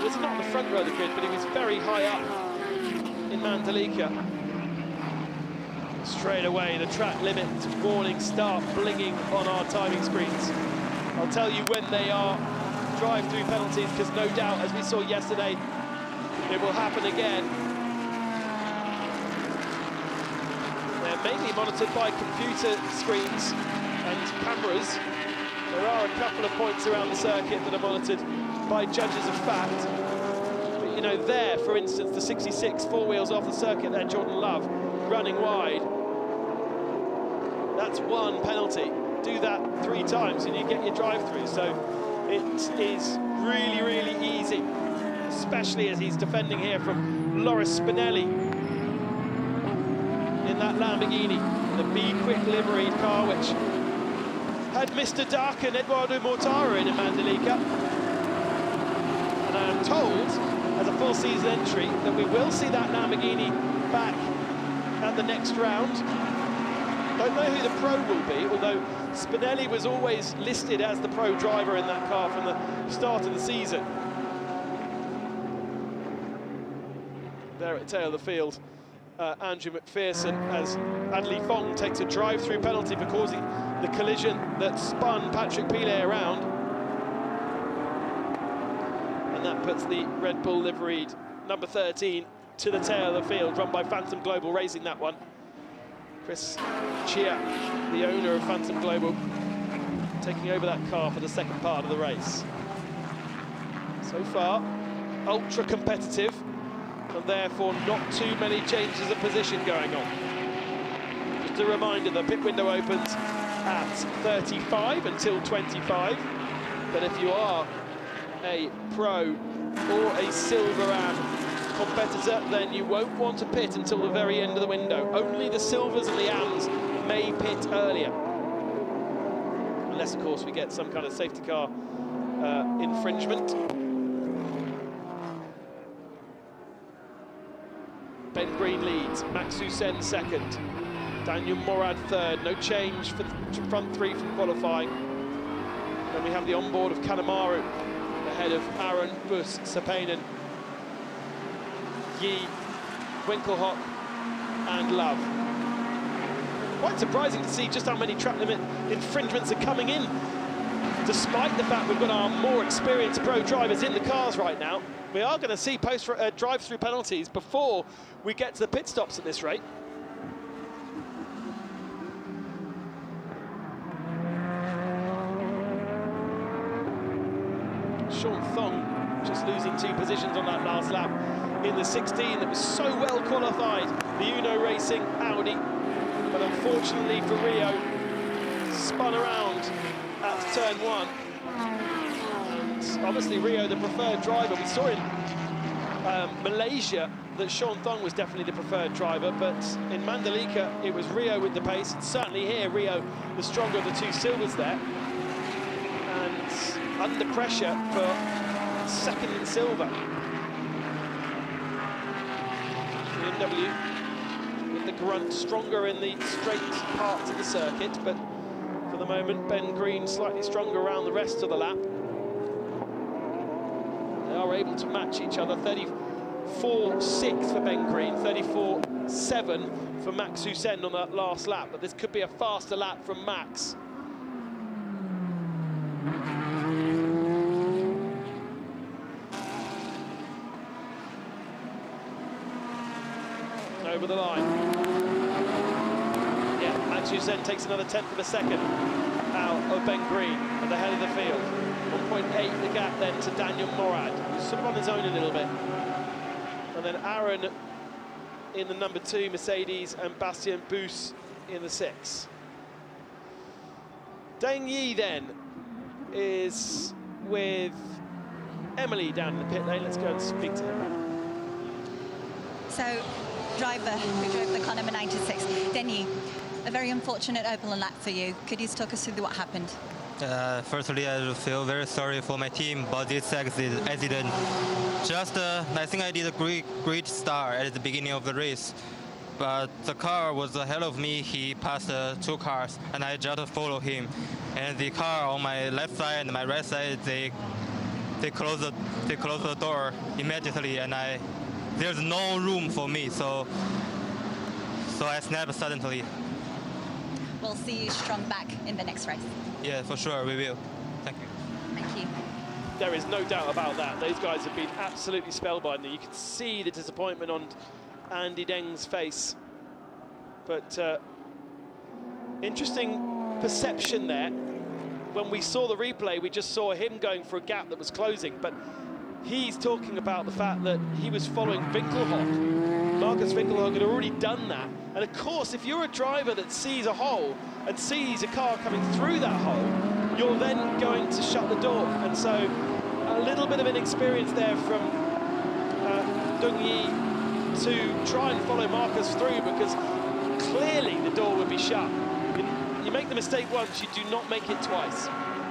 was not on the front row of the grid, but he was very high up in Mandalika. Straight away, the track limit warnings start blinging on our timing screens. I'll tell you when they are drive-through penalties, because no doubt, as we saw yesterday, it will happen again. They're mainly monitored by computer screens and cameras. There are a couple of points around the circuit that are monitored by judges of fact. But, you know, there, for instance, the 66, 4 wheels off the circuit there, Jordan Love, running wide. That's one penalty. Do that 3 times and you get your drive-through. So it is really, really easy, especially as he's defending here from Loris Spinelli in that Lamborghini, the Be Quick liveried car, which had Mr. Dark and Eduardo Mortara in Mandalika. And I'm told, as a full season entry, that we will see that Lamborghini back at the next round. Don't know who the pro will be, although Spinelli was always listed as the pro driver in that car from the start of the season. There at the tail of the field, Andrew McPherson, as Adley Fong takes a drive-through penalty for causing the collision that spun Patrick Pilet around. And that puts the Red Bull liveried number 13 to the tail of the field, run by Phantom Global Racing, that one. Chris Chia, the owner of Phantom Global, taking over that car for the second part of the race. So far, ultra competitive, and therefore not too many changes of position going on. Just a reminder, the pit window opens at 35 until 25, but if you are a pro or a Silverado competitor, then you won't want to pit until the very end of the window. Only the Silvers and the AMs may pit earlier. Unless, of course, we get some kind of safety car infringement. Ben Green leads, Max Hussein second, Daniel Morad third. No change for the front 3 from qualifying. Then we have the onboard of Kanemaru ahead of Aaron, Bus, Sapainen, Yi, Winkelhock and Love. Quite surprising to see just how many track limit infringements are coming in, despite the fact we've got our more experienced pro drivers in the cars right now. We are going to see drive-through penalties before we get to the pit stops at this rate. Sean Thong just losing 2 positions on that last lap in the 16 that was so well qualified, the Uno Racing Audi, but unfortunately for Rio, spun around at turn 1. And obviously Rio, the preferred driver. We saw in Malaysia that Sean Thong was definitely the preferred driver, but in Mandalika it was Rio with the pace. And certainly here, Rio, the stronger of the 2 Silvers there, and under pressure for second in silver. BMW with the grunt stronger in the straight parts of the circuit, but for the moment Ben Green slightly stronger around the rest of the lap. They are able to match each other. 34.6 for Ben Green, 34.7 for Max Hussein on that last lap, but this could be a faster lap from Max. Over the line. Yeah, Max Hussein takes another 10th of a second out of Ben Green at the head of the field. 1.8 the gap then to Daniel Morad, who's sort of on his own a little bit. And then Aaron in the number 2 Mercedes and Bastien Bus in the 6. Deng Yi then is with Emily down in the pit lane. Let's go and speak to him. So, driver who drove the car number 96, Denny, a very unfortunate opening lap for you. Could you talk us through what happened? Firstly, I feel very sorry for my team about this accident. Just, I think I did a great start at the beginning of the race, but the car was ahead of me. He passed 2 cars, and I just followed him. And the car on my left side and my right side, they closed the door immediately, and I there's no room for me. So I snapped suddenly. We'll see you strong back in the next race. Yeah, for sure, we will. Thank you. Thank you. There is no doubt about that. Those guys have been absolutely spellbinding. You can see the disappointment on Andy Deng's face. But interesting perception there. When we saw the replay, we just saw him going for a gap that was closing. But he's talking about the fact that he was following Winkelhock. Marcus Winkelhock had already done that. And of course, if you're a driver that sees a hole and sees a car coming through that hole, you're then going to shut the door. And so a little bit of inexperience there from Dung Yi to try and follow Marcus through, because clearly the door would be shut. You make the mistake once, you do not make it twice.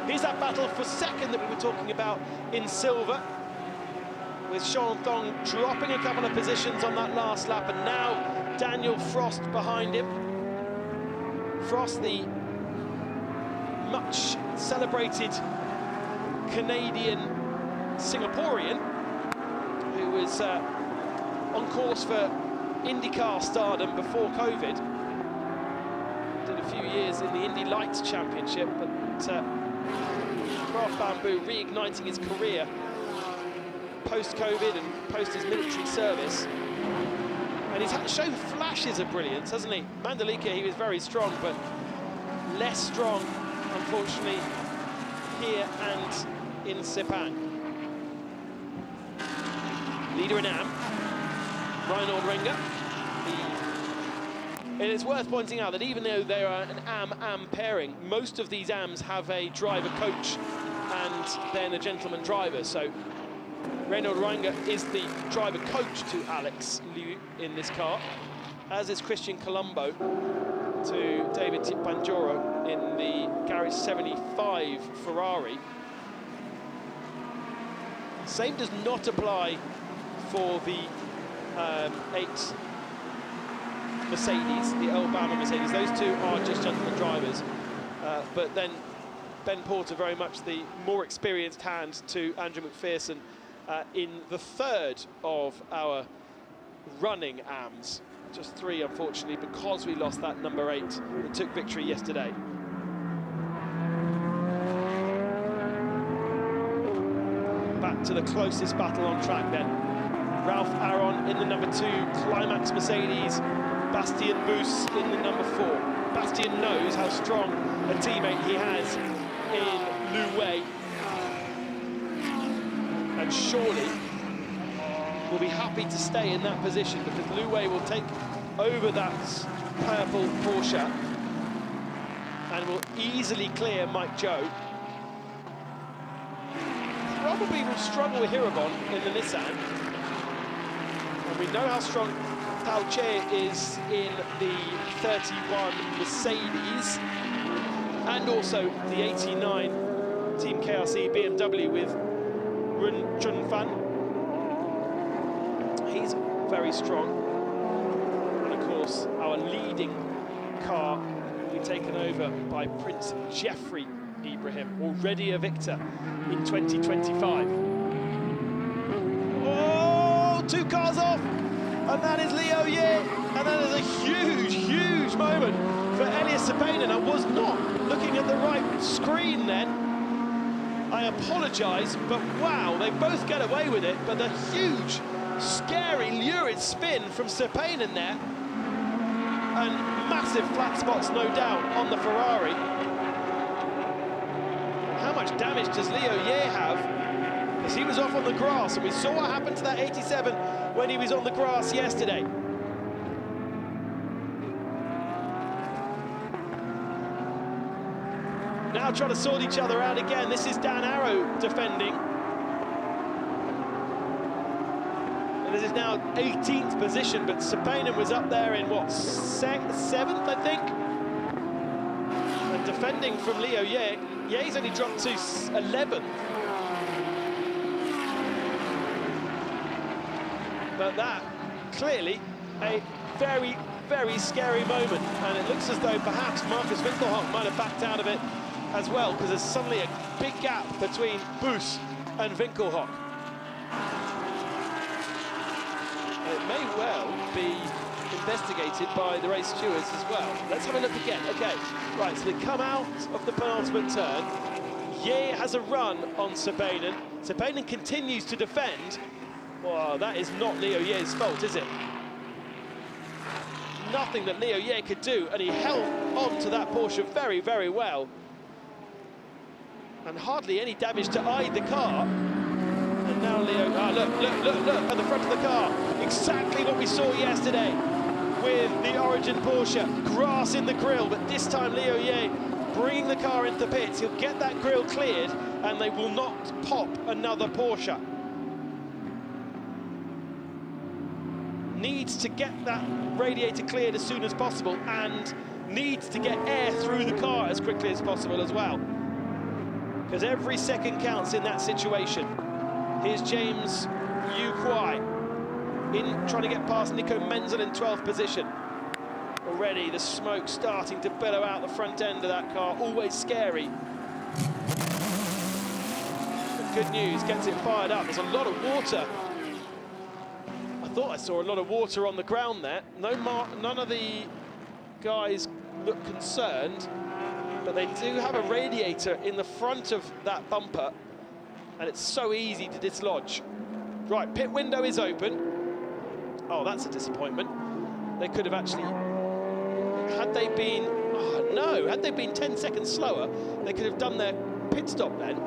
Here's that battle for second that we were talking about in silver, with Sean Thong dropping a couple of positions on that last lap, and now Daniel Frost behind him. Frost, the much celebrated Canadian Singaporean, who was on course for IndyCar stardom before COVID. Did a few years in the Indy Lights Championship, but Craft Bamboo reigniting his career post-COVID and post his military service. And he's shown flashes of brilliance, hasn't he? Mandalika, he was very strong, but less strong, unfortunately, here and in Sepang. Leader in AM, Reinhold Renger. And it's worth pointing out that even though they are an AM pairing, most of these AMs have a driver coach and then a gentleman driver. So Reinhold Renger is the driver coach to Alex Liu in this car, as is Christian Colombo to David Panjoro in the Garage 75 Ferrari. Same does not apply for the 8 Mercedes, the Alabama Mercedes. Those two are just gentleman drivers. But then Ben Porter, very much the more experienced hand to Andrew McPherson in the third of our running AMs. Just 3, unfortunately, because we lost that number 8 that took victory yesterday. Back to the closest battle on track then. Ralph Aron in the number 2 Climax Mercedes, Bastien Boos in the number 4. Bastien knows how strong a teammate he has in Lu Wei, and surely will be happy to stay in that position, because Lu Wei will take over that purple Porsche and will easily clear Mike Zhou. Probably will struggle with Hirabon in the Nissan. And we know how strong Tao Che is in the 31 Mercedes, and also the 89 Team KRC BMW with Run Chunfan. He's very strong. And of course, our leading car will be taken over by Prince Jeffrey Ibrahim, already a victor in 2025. Oh, 2 cars off, and that is Leo Ye, and that is a huge, huge moment for Elias Sepanen. I was not looking at the right screen then. I apologise, but wow, they both get away with it, but the huge, scary, lurid spin from Sepanen there, and massive flat spots, no doubt, on the Ferrari. How much damage does Leo Ye have? Because he was off on the grass, and we saw what happened to that 87 when he was on the grass yesterday. Now trying to sort each other out again. This is Dan Arrow defending. And this is now 18th position, but Sepanen was up there in, what, 7th, I think? And defending from Leo Ye. Ye's only dropped to 11th. But that, clearly, a very, very scary moment. And it looks as though perhaps Marcus Winkelhock might have backed out of it as well, because there's suddenly a big gap between Boos and Winkelhock. it may well be investigated by the race stewards as well. Let's have a look again. Okay, right, so they come out of the penultimate turn. Ye has a run on Sabanen. Sabanen continues to defend. Well, that is not Leo Ye's fault, is it? Nothing that Leo Ye could do, and he held on to that Porsche very, very well. And hardly any damage to either car. And now Leo, look, at the front of the car. Exactly what we saw yesterday with the Origin Porsche. Grass in the grille, but this time Leo Ye bringing the car into the pits. He'll get that grille cleared, and they will not pop another Porsche. Needs to get that radiator cleared as soon as possible, and needs to get air through the car as quickly as possible as well. Because every second counts in that situation. Here's James Yu Kwai in trying to get past Nico Menzel in 12th position. Already the smoke starting to billow out the front end of that car, always scary. But good news, gets it fired up. There's a lot of water. I thought I saw a lot of water on the ground there. None of the guys look concerned, but they do have a radiator in the front of that bumper, and it's so easy to dislodge. Right, pit window is open. Oh, that's a disappointment. They could have actually, had they been 10 seconds slower, they could have done their pit stop then,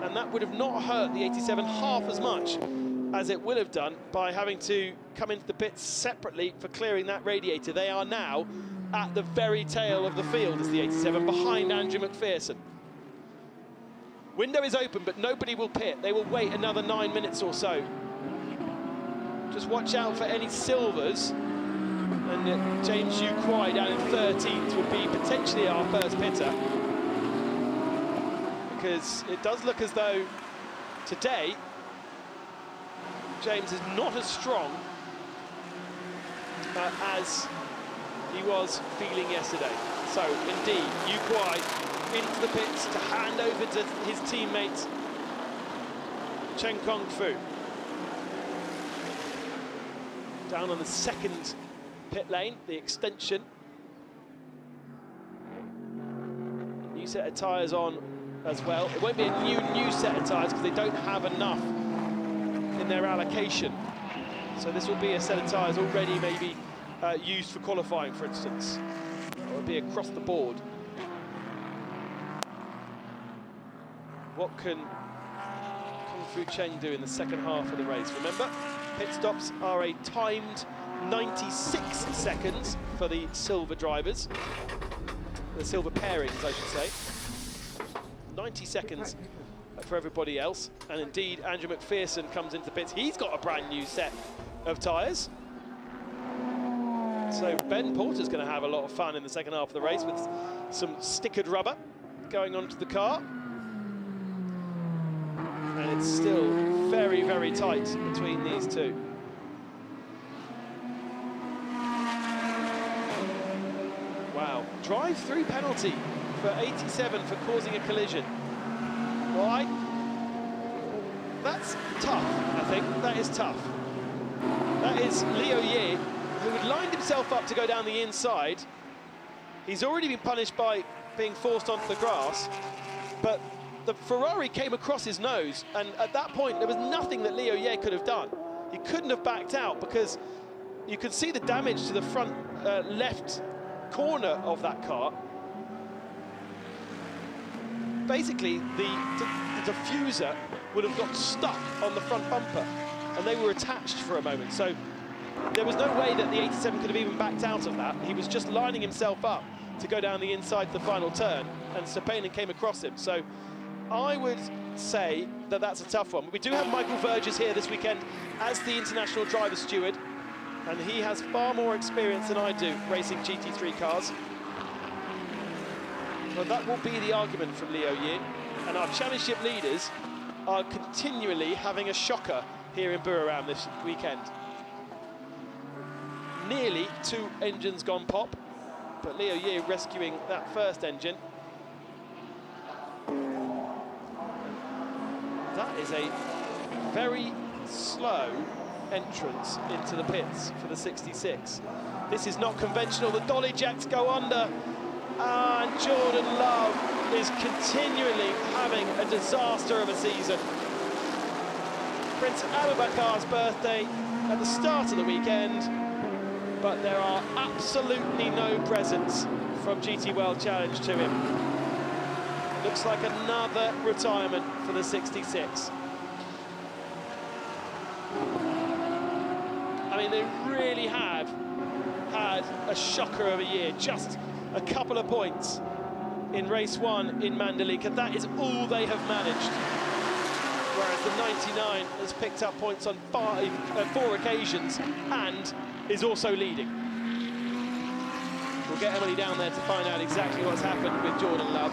and that would have not hurt the 87 half as much as it will have done by having to come into the pits separately for clearing that radiator. They are now at the very tail of the field as the 87, behind Andrew McPherson. Window is open, but nobody will pit. They will wait another 9 minutes or so. Just watch out for any silvers. And James Yu Kwai down in 13th would be potentially our first pitter. Because it does look as though today James is not as strong as he was feeling yesterday. So indeed, Yu Kwai into the pits to hand over to his teammate Chen Kong Fu. Down on the second pit lane, the extension. New set of tyres on as well. It won't be a new set of tyres because they don't have enough in their allocation. So this will be a set of tyres already maybe used for qualifying, for instance. It will be across the board. What can Kung Fu Cheng do in the second half of the race? Remember, pit stops are a timed 96 seconds for the silver drivers. The silver pairings, I should say. 90 seconds for everybody else. And indeed, Andrew McPherson comes into the pits. He's got a brand new set of tyres. So Ben Porter's going to have a lot of fun in the second half of the race with some stickered rubber going onto the car. And it's still very, very tight between these two. Wow, drive-through penalty for 87 for causing a collision. Why? That's tough, I think. That is tough. That is Leo Ye, who had lined himself up to go down the inside. He's already been punished by being forced onto the grass, but the Ferrari came across his nose, and at that point there was nothing that Leo Ye could have done. He couldn't have backed out because you could see the damage to the front left corner of that car. Basically, the diffuser would have got stuck on the front bumper, and they were attached for a moment. So there was no way that the 87 could have even backed out of that. He was just lining himself up to go down the inside the final turn, and Sapanen came across him. So I would say that that's a tough one. We do have Michael Verges here this weekend as the international driver steward, and he has far more experience than I do racing GT3 cars. Well, that will be the argument from Leo Ye, and our championship leaders are continually having a shocker here in Buriram this weekend. Nearly 2 engines gone pop, but Leo Ye rescuing that first engine. That is a very slow entrance into the pits for the 66. This is not conventional. The dolly jacks go under, and Jordan Love is continually having a disaster of a season. Prince Abubakar's birthday at the start of the weekend, but there are absolutely no presents from GT World Challenge to him. Looks like another retirement for the 66. I mean, they really have had a shocker of a year. Just a couple of points in race 1 in Mandalika. That is all they have managed. Whereas the 99 has picked up points on 4 occasions and is also leading. We'll get Emily down there to find out exactly what's happened with Jordan Love.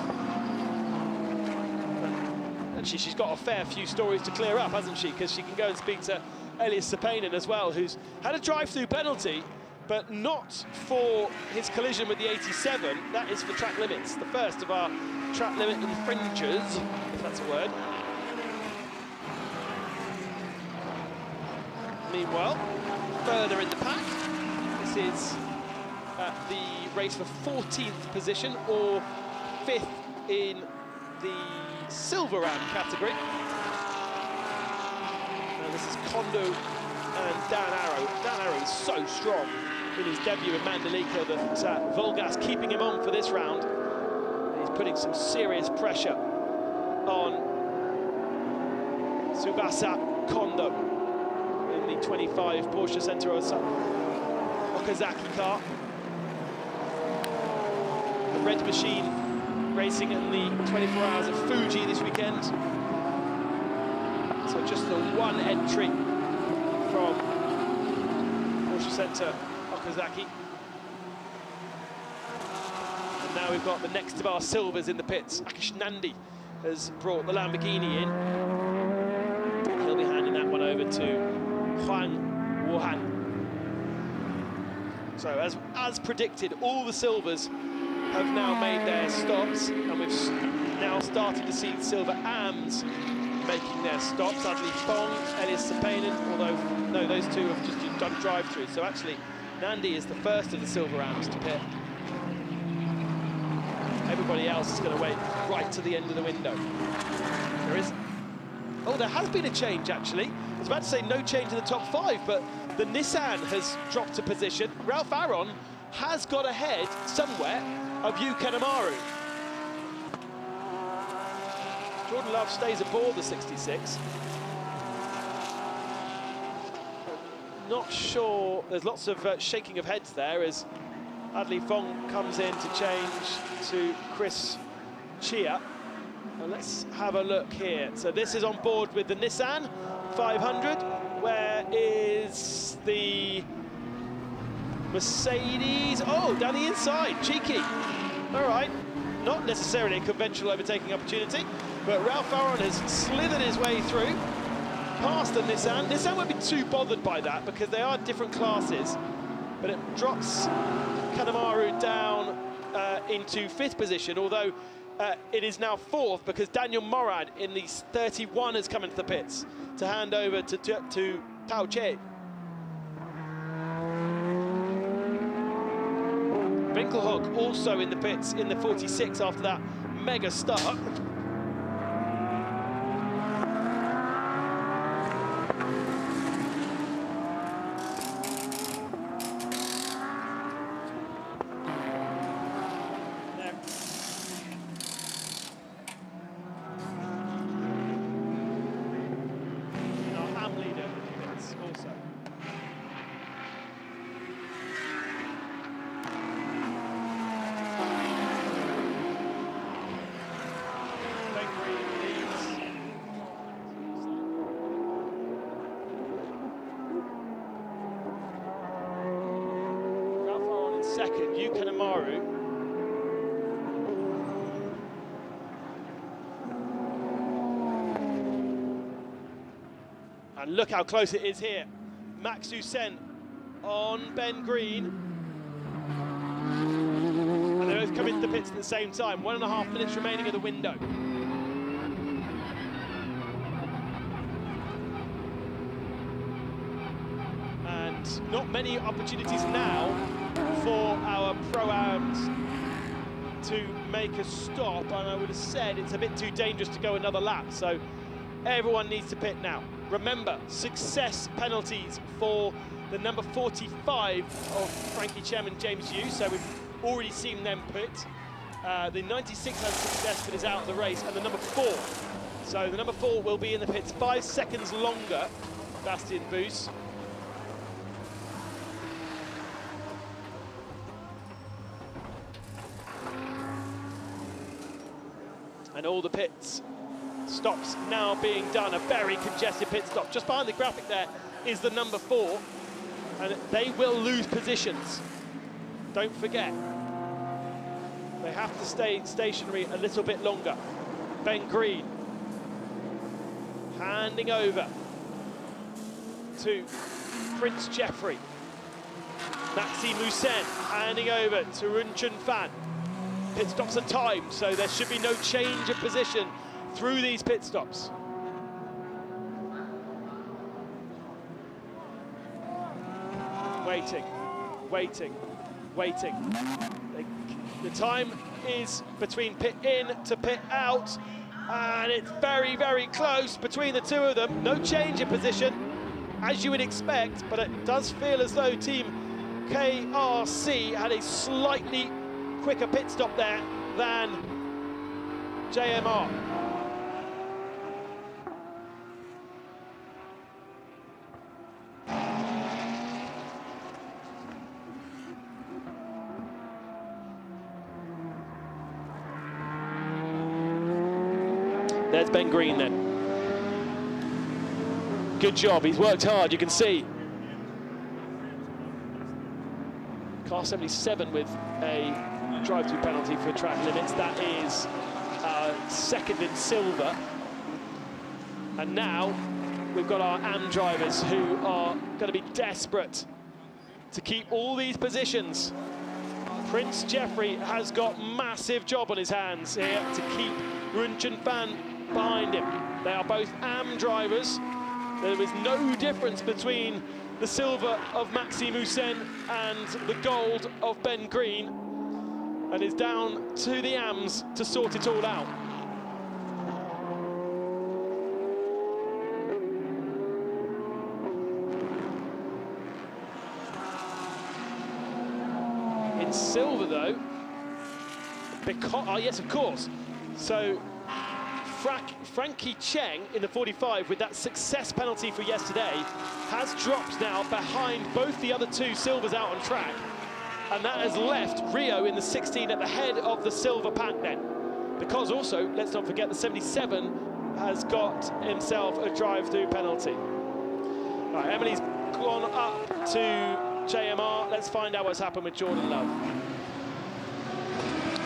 And she's got a fair few stories to clear up, hasn't she? Because she can go and speak to Elias Sepanen as well, who's had a drive-through penalty, but not for his collision with the 87. That is for track limits, the first of our track limit infringers, if that's a word. Meanwhile, further in the pack, this is the race for 14th position, or 5th in the Silver Ram category. And this is Kondo and Dan Arrow. Dan Arrow is so strong in his debut in Mandalika that Volgas keeping him on for this round. He's putting some serious pressure on Tsubasa Kondo in the 25 Porsche Centerosa Okazaki car. The Red Machine racing in the 24 Hours of Fuji this weekend. So just the one entry from Porsche Center Okazaki. And now we've got the next of our silvers in the pits. Akish Nandi has brought the Lamborghini in. He'll be handing that one over to Huang Wuhan. So as predicted, all the silvers have now made their stops, and we've now started to see silver AMs making their stops. Adli Fong, Elias Sepanen, although no, those two have just done drive-through. So actually, Nandi is the first of the silver AMs to pit. Everybody else is going to wait right to the end of the window. There has been a change actually. I was about to say no change in the top 5, but the Nissan has dropped a position. Ralph Aron has got ahead somewhere of Yu Kanemaru. Jordan Love stays aboard the 66. Not sure, there's lots of shaking of heads there as Adli Fong comes in to change to Chris Chia. Now let's have a look here. So this is on board with the Nissan 500. Where is the Mercedes? Oh, down the inside, cheeky. All right, not necessarily a conventional overtaking opportunity, but Ralph Aron has slithered his way through, past the Nissan. Nissan won't be too bothered by that because they are different classes, but it drops Kanemaru down into 5th position, although it is now 4th because Daniel Morad in the 31 has come into the pits to hand over to Tao Che. Winkelhock also in the pits in the 46 after that mega start. Second, Yu Kanemaru. And look how close it is here. Max Hussein on Ben Green. And they both come into the pits at the same time. 1.5 minutes remaining of the window. not many opportunities now for our pro-ams to make a stop, and I would have said it's a bit too dangerous to go another lap, so everyone needs to pit now. Remember, success penalties for the number 45 of Frankie Chang and James Yu, so we've already seen them pit. The 96 has success but is out of the race, and the number 4. So the number 4 will be in the pits 5 seconds longer, Bastian Boos. And all the pits stops now being done. A very congested pit stop. Just behind the graphic there is the number 4, and they will lose positions. Don't forget, they have to stay stationary a little bit longer. Ben Green handing over to Prince Jeffrey. Maxime Hussein handing over to Run Chun Fan. Pit stops are timed, so there should be no change of position through these pit stops. Waiting, waiting, waiting. The time is between pit in to pit out, and it's very, very close between the two of them. No change in position, as you would expect, but it does feel as though Team KRC had a slightly quicker pit stop there than JMR. There's Ben Green then. Good job, he's worked hard, you can see. Car 77 with a drive-through penalty for track limits. That is second in silver. And now we've got our AM drivers who are going to be desperate to keep all these positions. Prince Jeffrey has got massive job on his hands here to keep Run Chun Fan behind him. They are both AM drivers. There is no difference between the silver of Maxime Hussein and the gold of Ben Green, and it's down to the AMs to sort it all out. In silver though, because, oh yes, of course. So Frankie Chang in the 45 with that success penalty for yesterday has dropped now behind both the other two silvers out on track, and that has left Rio in the 16 at the head of the silver pack then, because also, let's not forget, the 77 has got himself a drive-through penalty. Right, Emily's gone up to JMR. Let's find out what's happened with Jordan Love.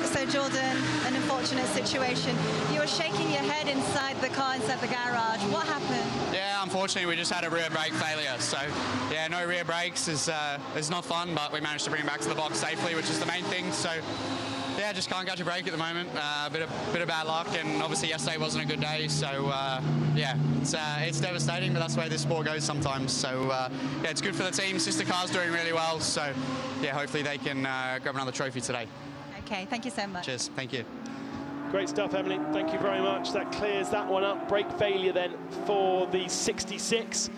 So Jordan, an unfortunate situation. You were shaking your head inside the car, inside the garage. What happened? Yeah, unfortunately we just had a rear brake failure. So yeah, no rear brakes is not fun, but we managed to bring it back to the box safely, which is the main thing. So yeah, just can't catch a brake at the moment. Bit of bad luck, and obviously yesterday wasn't a good day. So yeah, it's devastating, but that's the way this sport goes sometimes. So yeah, it's good for the team. Sister car's doing really well. So yeah, hopefully they can grab another trophy today. Okay, thank you so much. Cheers, thank you. Great stuff, Emily. Thank you very much. That clears that one up. Brake failure then for the 66.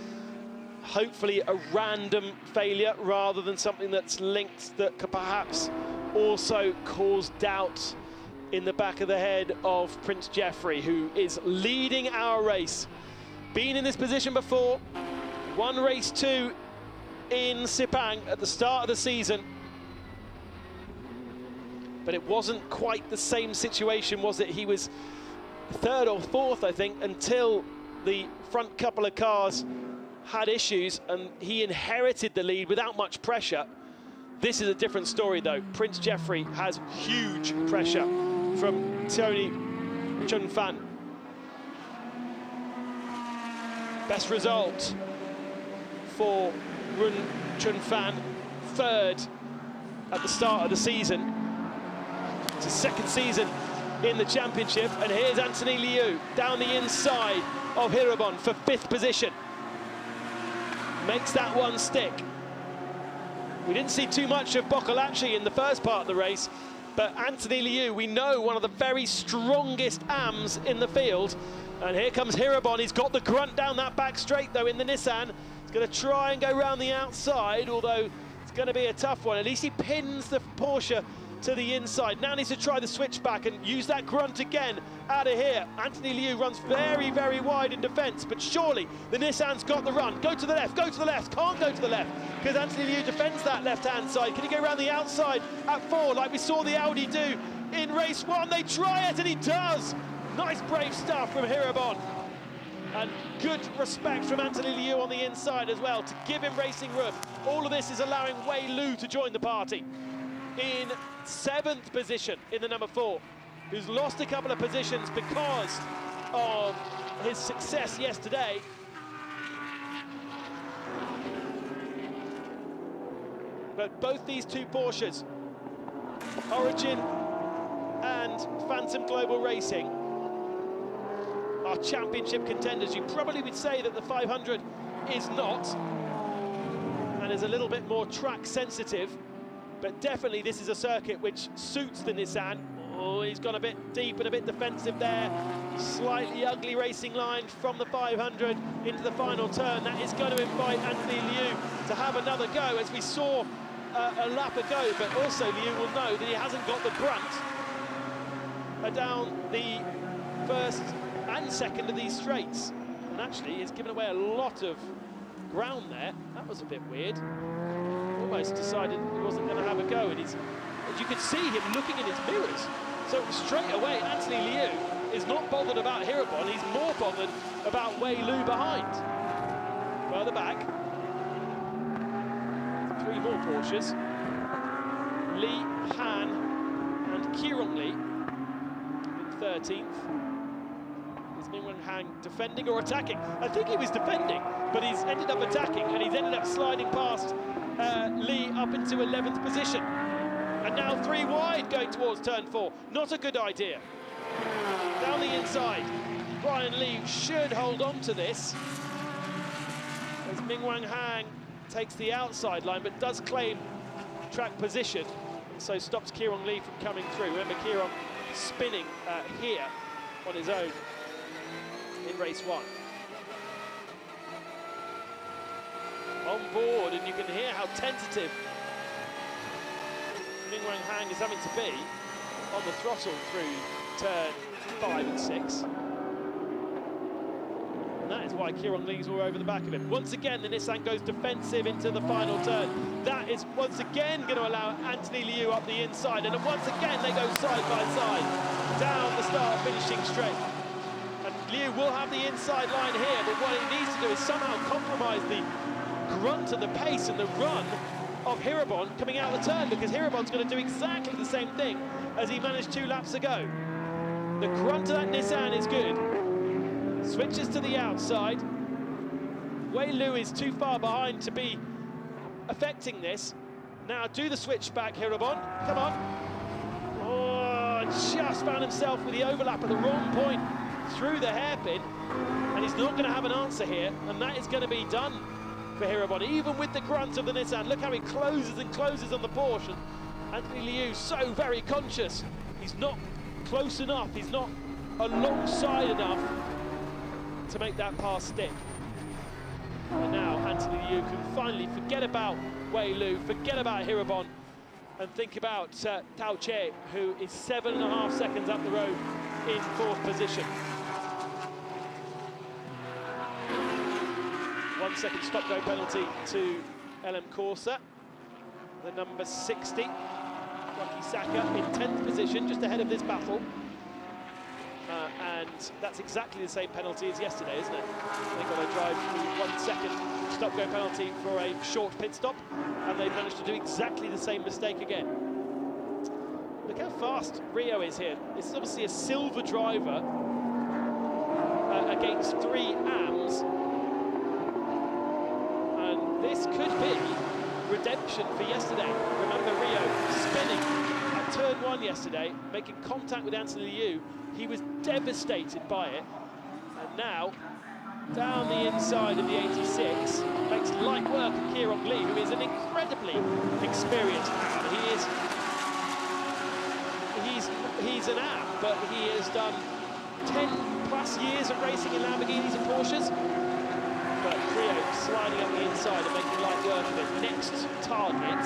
Hopefully a random failure rather than something that's linked that could perhaps also cause doubt in the back of the head of Prince Jeffrey, who is leading our race. Been in this position before. Won race 2 in Sepang at the start of the season. But it wasn't quite the same situation, was it? He was 3rd or 4th, I think, until the front couple of cars had issues and he inherited the lead without much pressure. This is a different story, though. Prince Jeffrey has huge pressure from Tony Chun Fan. Best result for Run Chun Fan, 3rd at the start of the season. It's his 2nd season in the championship, and here's Anthony Liu down the inside of Hirabon for 5th position. Makes that one stick. We didn't see too much of Boccolacci in the first part of the race, but Anthony Liu, we know, one of the very strongest AMs in the field. And here comes Hirabon. He's got the grunt down that back straight, though, in the Nissan. He's going to try and go round the outside, although it's going to be a tough one. At least he pins the Porsche to the inside. Now needs to try the switchback and use that grunt again out of here. Anthony Liu runs very, very wide in defence, but surely the Nissan's got the run. Go to the left, go to the left. Can't go to the left because Anthony Liu defends that left-hand side. Can he go around the outside at 4 like we saw the Audi do in race 1? They try it and he does. Nice brave stuff from Hirabon. And good respect from Anthony Liu on the inside as well to give him racing room. All of this is allowing Wei Lu to join the party in 7th position in the number 4, who's lost a couple of positions because of his success yesterday. But both these two Porsches, Origin and Phantom Global Racing, are championship contenders. You probably would say that the 500 is not, and is a little bit more track sensitive. But definitely this is a circuit which suits the Nissan. Oh, he's gone a bit deep and a bit defensive there. Slightly ugly racing line from the 500 into the final turn. That is going to invite Anthony Liu to have another go, as we saw a lap ago. But also Liu will know that he hasn't got the brunt down the first and second of these straights. And actually he's given away a lot of ground there. That was a bit weird. Almost decided he wasn't going to have a go, and as you could see him looking in his mirrors. So straight away, Anthony Liu is not bothered about Hirabon, he's more bothered about Wei Lu behind. Further back, 3 more Porsches. Li, Han and Qirong Li in 13th. Is Mingwen Han defending or attacking? I think he was defending, but he's ended up attacking, and he's ended up sliding past Lee up into 11th position. And now 3 wide going towards turn 4. Not a good idea. Down the inside, Brian Lee should hold on to this, as Mingwen Han takes the outside line, but does claim track position, and so stops Qirong Li from coming through. Remember, Qirong spinning here on his own in race 1. On board, and you can hear how tentative Mingwen Han is having to be on the throttle through turn 5 and 6. And that is why Qirong Li's all over the back of him. Once again, the Nissan goes defensive into the final turn. That is once again going to allow Anthony Liu up the inside, and once again they go side by side down the start finishing straight. And Liu will have the inside line here, but what he needs to do is somehow compromise the grunt of the pace and the run of Hirabon coming out of the turn, because Hirabon's going to do exactly the same thing as he managed 2 laps ago. The grunt of that Nissan is good. Switches to the outside. Wei Lu is too far behind to be affecting this. Now do the switch back, Hirabon. Come on. Oh, just found himself with the overlap at the wrong point through the hairpin, and he's not going to have an answer here, and that is going to be done for Hirabon, even with the grunt of the Nissan. Look how he closes and closes on the Porsche. Anthony Liu so very conscious. He's not close enough, he's not alongside enough to make that pass stick. And now Anthony Liu can finally forget about Wei Lu, forget about Hirabon, and think about Tao Che, who is 7.5 seconds up the road in 4th position. 1 second stop-go penalty to LM Corsa, the number 60. Rocky Saka in 10th position, just ahead of this battle. And that's exactly the same penalty as yesterday, isn't it? They've got to drive through 1 second stop-go penalty for a short pit stop, and they've managed to do exactly the same mistake again. Look how fast Rio is here. This is obviously a silver driver against 3 AMs. And this could be redemption for yesterday. Remember Rio spinning at turn 1 yesterday, making contact with Anthony Liu. He was devastated by it, and now down the inside of the 86, makes light work of Kieron Lee, who is an incredibly experienced man. He's an app, but he has done 10 plus years of racing in Lamborghinis and Porsches. But Rio sliding up the inside and making light work of it. Next target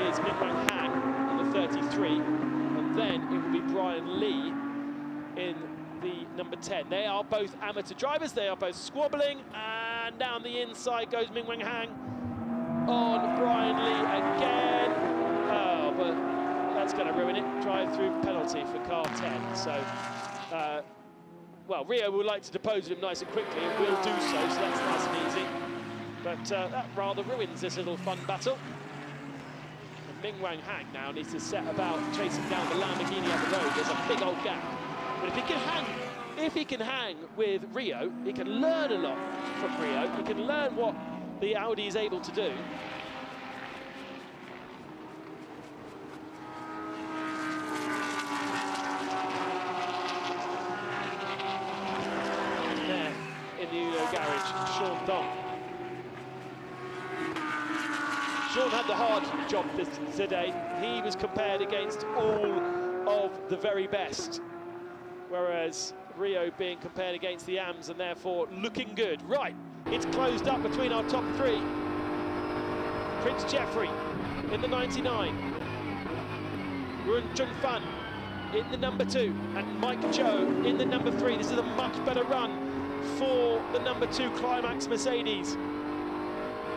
is Ming-Wang Han in the 33, and then it will be Brian Lee in the number 10. They are both amateur drivers, they are both squabbling, and down the inside goes Ming-Wang Han on Brian Lee again. Oh, but that's going to ruin it. Drive-through penalty for car 10. So, well, Rio would like to depose him nice and quickly, and will do so that's nice and easy. But that rather ruins this little fun battle. And Ming-Wang Han now needs to set about chasing down the Lamborghini up the road. There's a big old gap. But if he can hang with Rio, he can learn a lot from Rio. He can learn what the Audi is able to do. There, in the Uno garage, Sean Dong. Sean had the hard job today. He was compared against all of the very best, whereas Rio being compared against the AMs and therefore looking good. Right, it's closed up between our top three. Prince Jeffrey in the 99, Run Chung Fan in the number 2, and Mike Joe in the number 3. This is a much better run for the number 2 Climax Mercedes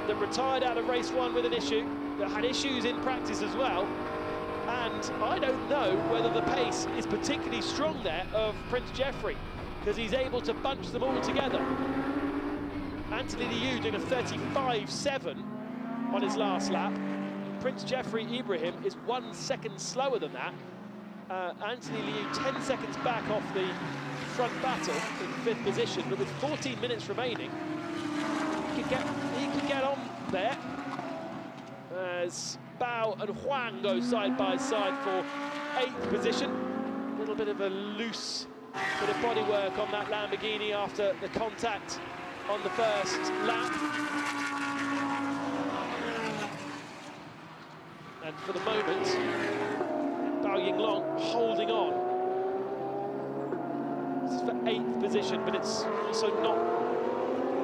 that retired out of race 1 with an issue, that had issues in practice as well. And I don't know whether the pace is particularly strong there of Prince Jeffrey, because he's able to bunch them all together. Anthony Liu doing a 35.7 on his last lap. Prince Jeffrey Ibrahim is 1 second slower than that. Anthony Liu 10 seconds back off the front battle in 5th position, but with 14 minutes remaining, he could get on there. As Bao and Huang go side by side for 8th position. A little bit of a loose bit of bodywork on that Lamborghini after the contact on the first lap. And for the moment, Bao Yinglong holding on. This is for 8th position, but it's also not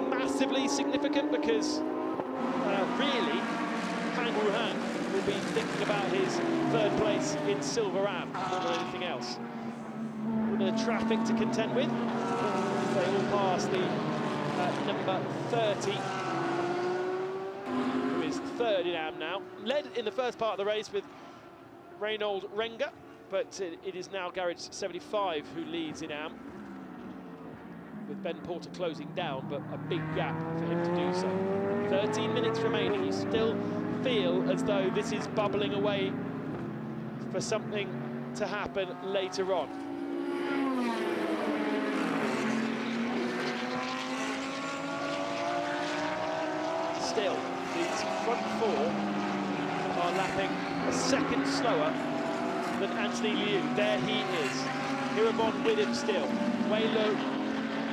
massively significant because really, Han Wuhan will be thinking about his 3rd place in Silver Ram more than anything else. A bit of traffic to contend with. They all pass the number 30, who is 3rd in Am now. Led in the first part of the race with Reynold Renger, but it is now Garage 75 who leads in Am, with Ben Porter closing down, but a big gap for him to do so. 13 minutes remaining. You still feel as though this is bubbling away for something to happen later on. Still, these front 4 are lapping a second slower than Anthony Liu. There he is. Hirabon with him still. Way low,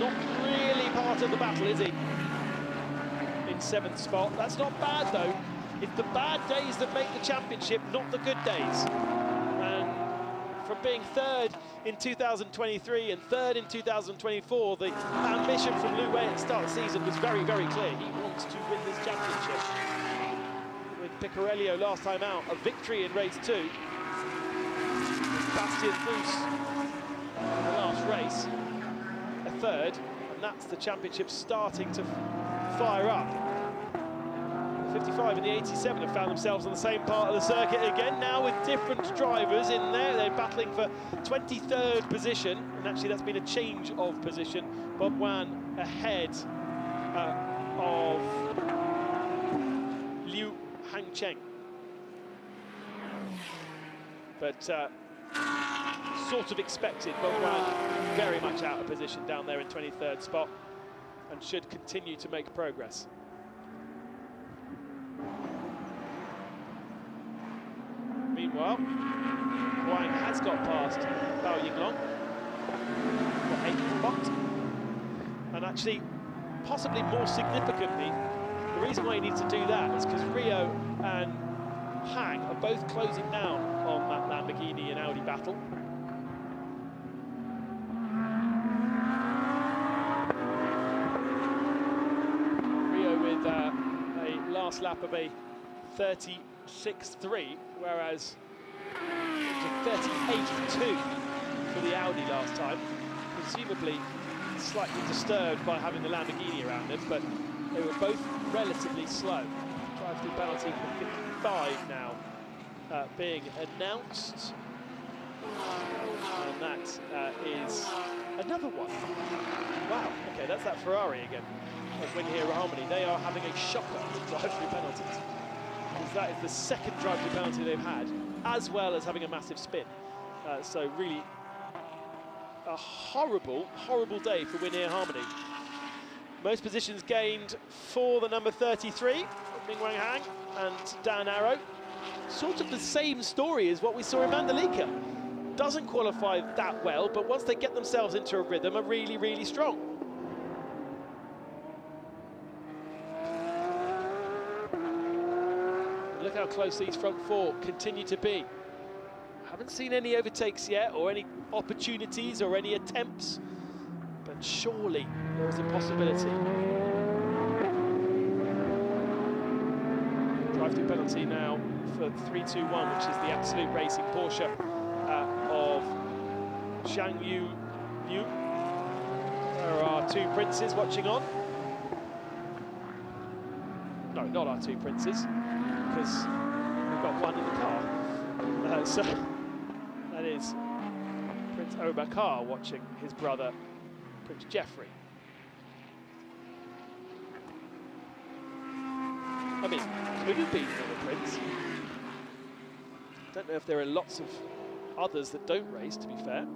not really part of the battle, is he? In 7th spot. That's not bad though. It's the bad days that make the championship, not the good days. And from being 3rd in 2023 and 3rd in 2024, the ambition from Lu Wei at the start of the season was very, very clear. He wants to win this championship. With Picorello last time out, a victory in race 2. Bastien Foos in the last race, a 3rd, and that's the championship starting to fire up. The 55 and the 87 have found themselves on the same part of the circuit again, now with different drivers in there. They're battling for 23rd position, and actually that's been a change of position. Bob Wan ahead of Liu Hangcheng. But sort of expected, Bob Wan very much out of position down there in 23rd spot, and should continue to make progress. Meanwhile, Huang has got past Bao Yinglong for 8th spot, and actually possibly more significantly, the reason why he needs to do that is because Rio and Chang are both closing down on that Lamborghini and Audi battle. Rio with a last lap of a 36.3, whereas it was a 38.2 for the Audi last time, presumably slightly disturbed by having the Lamborghini around them, but they were both relatively slow. Drive-through penalty for 55 now being announced, and that is another one. Wow, okay, that's that Ferrari again. When here at Harmony, they are having a shocker with drive-through penalties, because that is the second drive-through penalty they've had, as well as having a massive spin. So really a horrible, horrible day for Win Here Harmony. Most positions gained for the number 33, Ming Wang Hang and Dan Arrow. Sort of the same story as what we saw in Mandalika. Doesn't qualify that well, but once they get themselves into a rhythm, are really, really strong. Look how close these front four continue to be. Haven't seen any overtakes yet, or any opportunities, or any attempts, but surely there is a possibility. Drive-through penalty now for 3-2-1, which is the Absolute Racing Porsche of Chang Yu. There are two princes watching on. No, not our two princes, because we've got one in the car. So that is Prince Obakar watching his brother, Prince Geoffrey. I mean, could have been another prince. Don't know if there are lots of others that don't race, to be fair.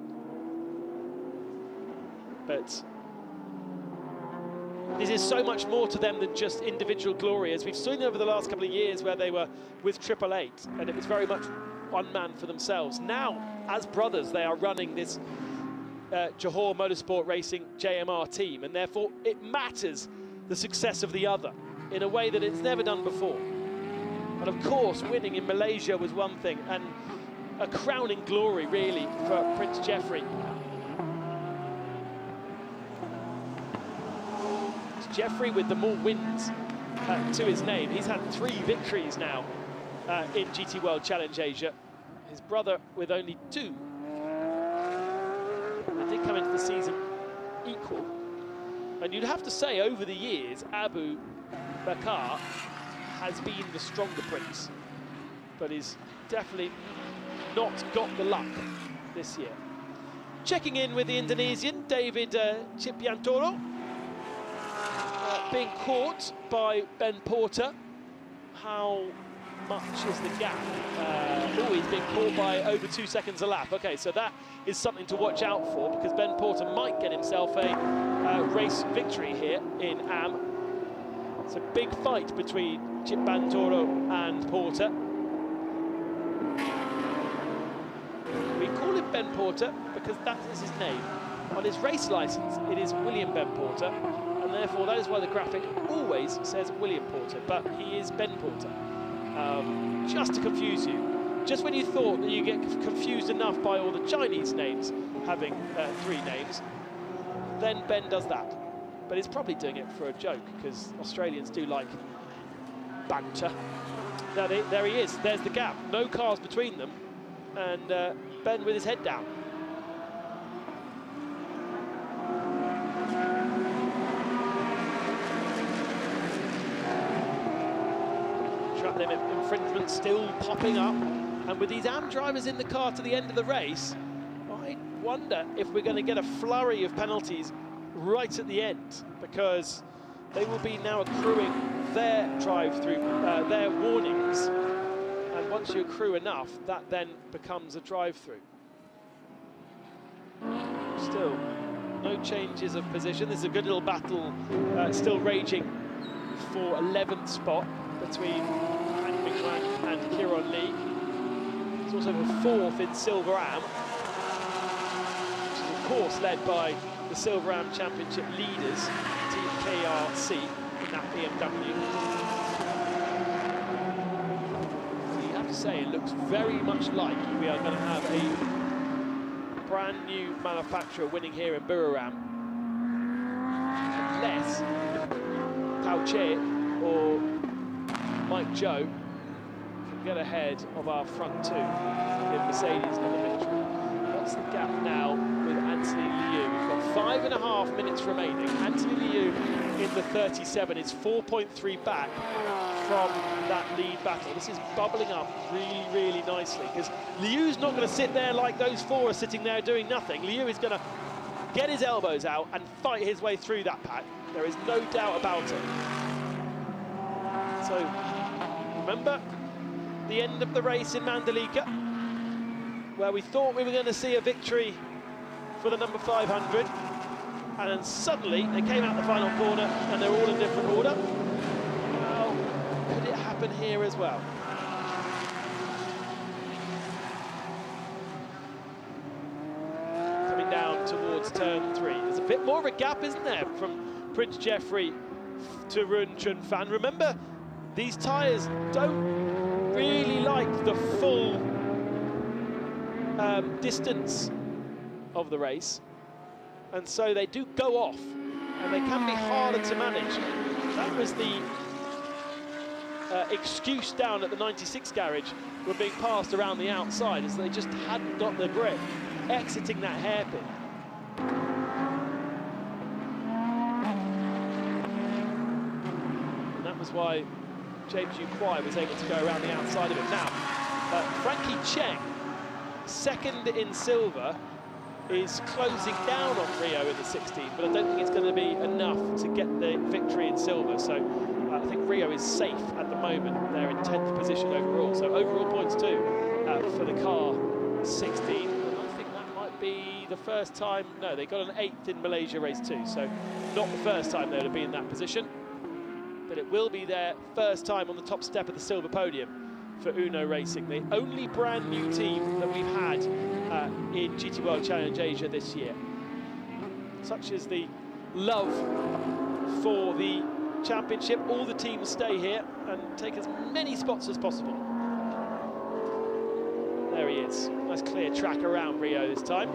But this is so much more to them than just individual glory, as we've seen over the last couple of years where they were with 888, and it was very much one man for themselves. Now, as brothers, they are running this Johor Motorsport Racing JMR team, and therefore it matters the success of the other in a way that it's never done before. And of course, winning in Malaysia was one thing, and a crowning glory, really, for Prince Geoffrey. It's Geoffrey with the more wins to his name. He's had 3 victories now in GT World Challenge Asia. His brother with only 2. They did come into the season equal. And you'd have to say, over the years, Abu Bakar has been the stronger prince, but he's definitely not got the luck this year. Checking in with the Indonesian, David Cipiantoro, being caught by Ben Porter. How much is the gap? Oh, he's been caught by over 2 seconds a lap. Okay, so that is something to watch out for, because Ben Porter might get himself a race victory here in Am. It's a big fight between Cipiantoro and Porter. We call him Ben Porter because that is his name. On his race license, it is William Ben Porter, and therefore that is why the graphic always says William Porter, but he is Ben Porter. Just to confuse you. Just when you thought that you get confused enough by all the Chinese names having 3 names, then Ben does that. But he's probably doing it for a joke, because Australians do like banter. Now there he is, there's the gap. No cars between them, and Ben with his head down. Track limit infringement still popping up, and with these AM drivers in the car to the end of the race, I wonder if we're going to get a flurry of penalties right at the end, because they will be now accruing their drive-through, their warnings, and once you accrue enough, that then becomes a drive-through. Still, no changes of position. This is a good little battle, still raging for 11th spot between Han Mingwang and Kieron Lee. It's also the 4th in Silver Am, which is of course led by the Silver Am Championship leaders, Team KRC in that BMW. You have to say, it looks very much like we are going to have a brand new manufacturer winning here in Buriram. Unless Tao Che or Mike Joe can get ahead of our front two in Mercedes for the victory. What's the gap now with Anthony Liu? We've got 5.5 minutes remaining. Anthony Liu in the 37 is 4.3 back from that lead battle. This is bubbling up really, really nicely, because Liu's not going to sit there like those four are sitting there doing nothing. Liu is going to get his elbows out and fight his way through that pack. There is no doubt about it. So, remember the end of the race in Mandalika, where we thought we were going to see a victory for the number 500, and then suddenly they came out the final corner and they're all in different order. Well, could it happen here as well? Coming down towards turn 3. There's a bit more of a gap, isn't there, from Prince Jeffrey to Run Chun Fan. Remember, these tyres don't really like the full distance of the race, and so they do go off, and they can be harder to manage. That was the excuse down at the 96 garage, were being passed around the outside as they just hadn't got the grip, exiting that hairpin. And that was why James Uquai was able to go around the outside of it. Now, Frankie Chang, second in silver, is closing down on Rio in the 16, but I don't think it's going to be enough to get the victory in silver. So I think Rio is safe at the moment. They're in 10th position overall. So overall points too for the car 16. And I think that might be the first time. No, they got an 8th in Malaysia race 2. So not the first time they would be in that position, but it will be their first time on the top step of the silver podium for Uno Racing, the only brand new team that we've had in GT World Challenge Asia this year. Such is the love for the championship. All the teams stay here and take as many spots as possible. There he is. Nice clear track around Rio this time.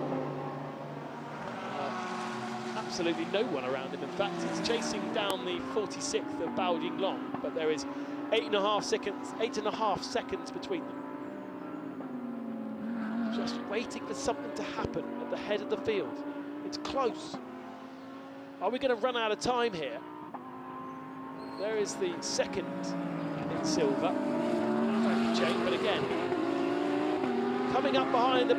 Absolutely no one around him. In fact, he's chasing down the 46th of Bao Jinglong, but there is 8.5 seconds between them. Just waiting for something to happen at the head of the field. It's close. Are we going to run out of time here? There is the second in silver, Frankie Chang, but again, coming up behind the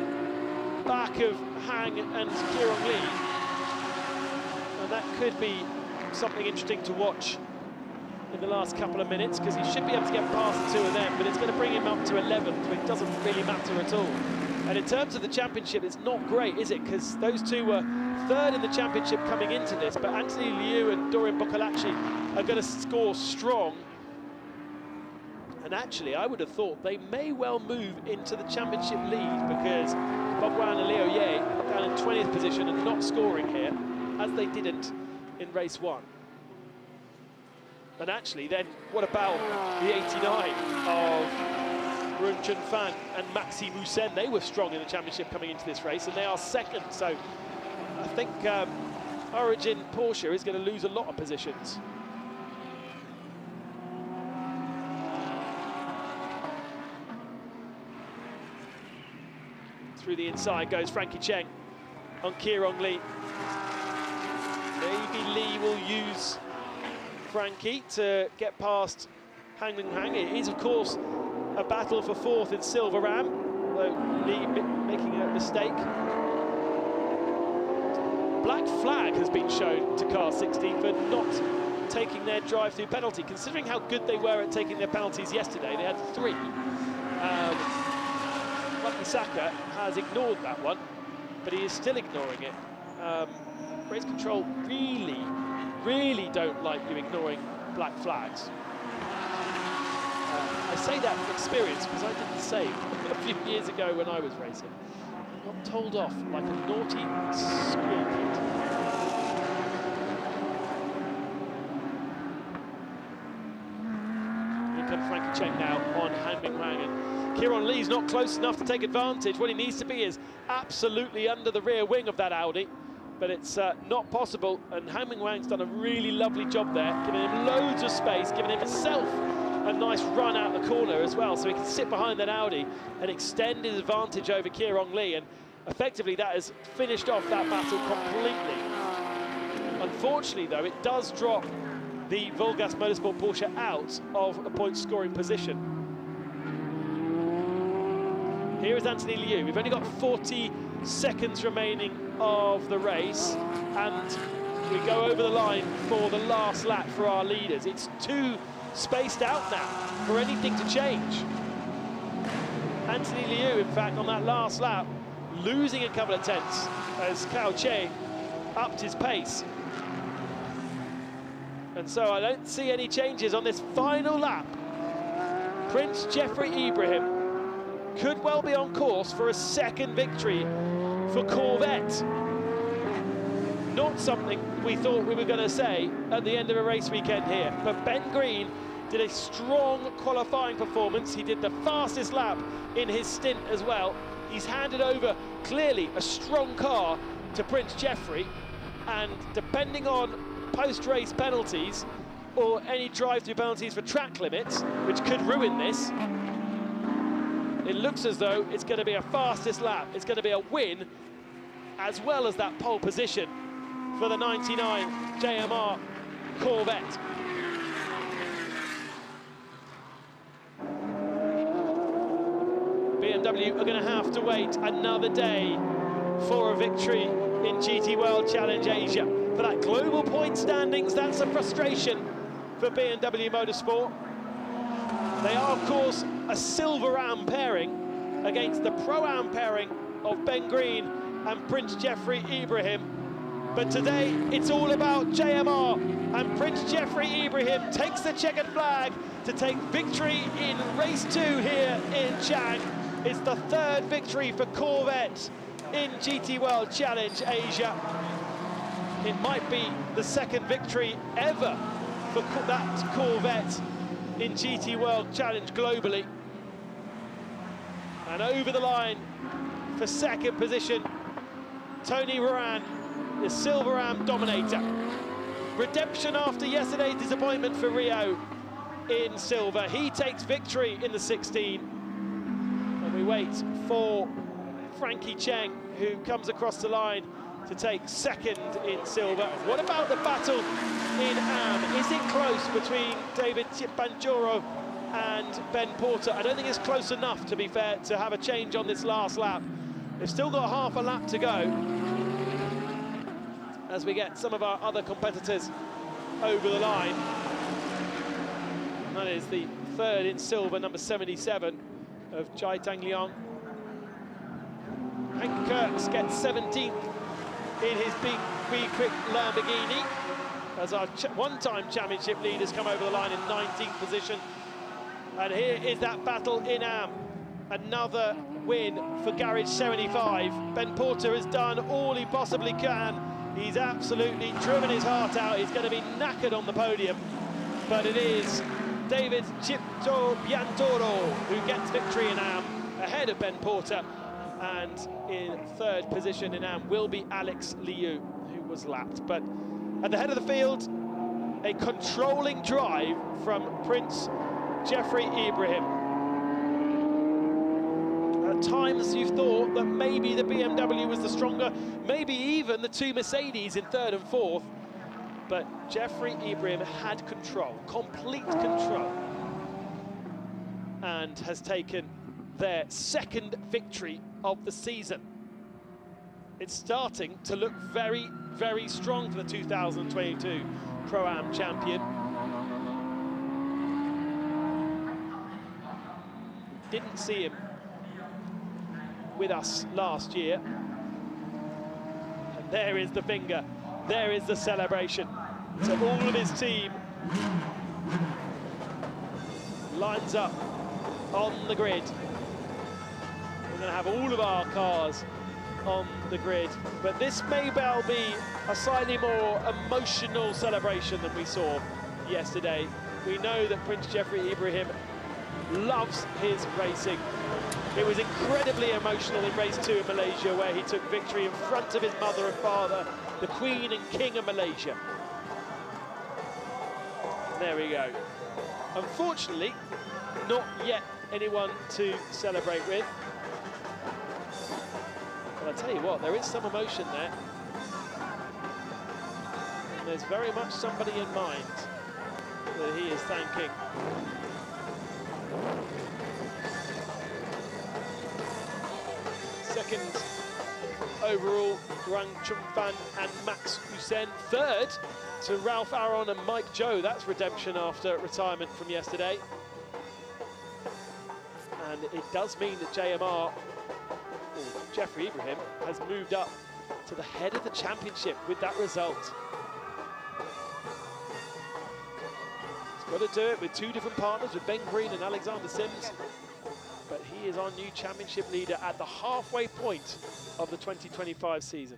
back of Hang and Kirong Lee. And that could be something interesting to watch in the last couple of minutes, because he should be able to get past the two of them, but it's going to bring him up to 11th, which doesn't really matter at all. And in terms of the championship, it's not great, is it? Because those two were third in the championship coming into this, but Anthony Liu and Dorian Boccolacci are going to score strong. And actually, I would have thought they may well move into the championship lead, because Bob Wan and Leo Ye down in 20th position and not scoring here, as they didn't in race 1. And actually, then, what about the 89 of Run Chun Fan and Maxime Hussein? They were strong in the championship coming into this race, and they are second. So I think Origin Porsche is going to lose a lot of positions. Through the inside goes Frankie Chang on Kirong Lee. Maybe Lee will use Frankie to get past Hang Lung Hang. It is, of course, a battle for 4th in Silver Ram, though Lee making a mistake. Black flag has been shown to car 16 for not taking their drive-through penalty, considering how good they were at taking their penalties yesterday. They had 3. Lucky Saka has ignored that one, but he is still ignoring it. Race control really don't like you ignoring black flags. I say that from experience because I did the same a few years ago when I was racing. I got told off like a naughty school kid. at Frankie Chang now on Han Ming Wang, and Kieran Lee's not close enough to take advantage. What he needs to be is absolutely under the rear wing of that Audi, but it's not possible, and Han Ming Wang's done a really lovely job there, giving him loads of space, giving himself a nice run out the corner as well, so he can sit behind that Audi and extend his advantage over Kieran Lee, and effectively that has finished off that battle completely. Unfortunately though, it does drop the Volgas Motorsport Porsche out of a point scoring position. Here is Anthony Liu. We've only got 40 seconds remaining of the race, and we go over the line for the last lap for our leaders. It's too spaced out now for anything to change. Anthony Liu, in fact, on that last lap, losing a couple of tenths as Cao Che upped his pace. And so I don't see any changes on this final lap. Prince Jeffrey Ibrahim could well be on course for a second victory for Corvette. Not something we thought we were going to say at the end of a race weekend here, but Ben Green did a strong qualifying performance. He did the fastest lap in his stint as well. He's handed over clearly a strong car to Prince Jeffrey, and depending on post-race penalties or any drive-through penalties for track limits, which could ruin this, it looks as though it's going to be a fastest lap. It's going to be a win as well as that pole position for the 99 JMR Corvette. BMW are going to have to wait another day for a victory in GT World Challenge Asia. For that global point standings, that's a frustration for BMW Motorsport. They are, of course, a Silver-Am pairing against the Pro-Am pairing of Ben Green and Prince Jeffrey Ibrahim. But today, it's all about JMR, and Prince Jeffrey Ibrahim takes the checkered flag to take victory in race 2 here in Chang. It's the third victory for Corvette in GT World Challenge Asia. It might be the second victory ever for that Corvette in GT World Challenge globally. And over the line for second position, Tony Moran, the Silver-Am dominator. Redemption after yesterday's disappointment for Rio in silver. He takes victory in the 16. And we wait for Frankie Chang, who comes across the line to take second in silver. What about the battle in Am? Is it close between David Banjoro and Ben Porter? I don't think it's close enough, to be fair, to have a change on this last lap. They've still got half a lap to go as we get some of our other competitors over the line. That is the third in silver, number 77 of Chai Tang Liang. Hank Kurtz gets 17th in his big quick Lamborghini as our one-time championship leaders come over the line in 19th position. And here is that battle in Am. Another win for Garage 75. Ben Porter has done all he possibly can. He's absolutely driven his heart out. He's going to be knackered on the podium. But it is David Chipto Biantoro who gets victory in Am ahead of Ben Porter. And in third position in Am will be Alex Liu, who was lapped. But at the head of the field, a controlling drive from Prince Jeffrey Ibrahim. At times you thought that maybe the BMW was the stronger, maybe even the two Mercedes in third and fourth. But Jeffrey Ibrahim had control, complete control, and has taken their second victory of the season. It's starting to look very, very strong for the 2022 Pro-Am champion. Didn't see him with us last year. And there is the finger, there is the celebration. So all of his team lines up on the grid. We're going to have all of our cars on the grid, but this may well be a slightly more emotional celebration than we saw yesterday we know that Prince Jeffrey Ibrahim loves his racing. It was incredibly emotional in race 2 in Malaysia, where he took victory in front of his mother and father, the Queen and King of Malaysia. There we go. Unfortunately, not yet anyone to celebrate with. But I'll tell you what, there is some emotion there. And there's very much somebody in mind that he is thanking. Second overall, Grang Chumfan and Max Hussein. Third to Ralph Aron and Mike Joe. That's redemption after retirement from yesterday. And it does mean that JMR, or Jeffrey Ibrahim, has moved up to the head of the championship with that result. He's got to do it with 2 different partners, with Ben Green and Alexander Sims. But he is our new championship leader at the halfway point of the 2025 season.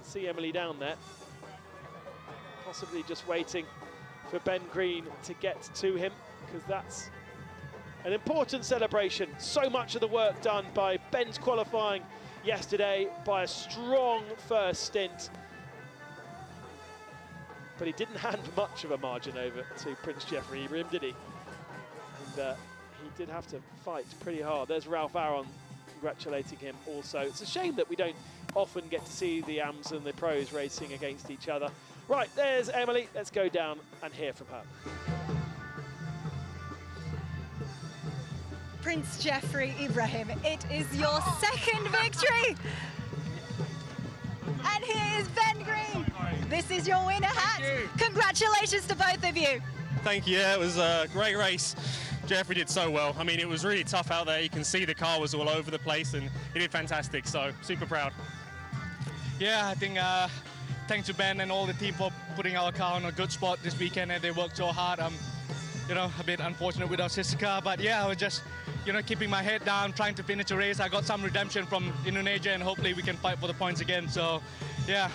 See Emily down there, possibly just waiting for Ben Green to get to him, because that's an important celebration. So much of the work done by Ben's qualifying yesterday, by a strong first stint. But he didn't hand much of a margin over to Prince Jeffrey Ibrahim, did he? And he did have to fight pretty hard. There's Ralph Aron congratulating him also. It's a shame that we don't often get to see the AMs and the pros racing against each other. Right, there's Emily. Let's go down and hear from her. Prince Jeffrey Ibrahim, it is your second victory. And here is Ben Green. This is your winner hat. Congratulations to both of you. Thank you. Yeah, it was a great race. Jeffrey did so well. I mean, it was really tough out there. You can see the car was all over the place, and he did fantastic. So super proud. Yeah, I think thanks to Ben and all the team for putting our car on a good spot this weekend, and they worked so hard. You know, a bit unfortunate with our sister car, but yeah, I was just, you know, keeping my head down, trying to finish the race. I got some redemption from Indonesia, and hopefully we can fight for the points again. So, yeah,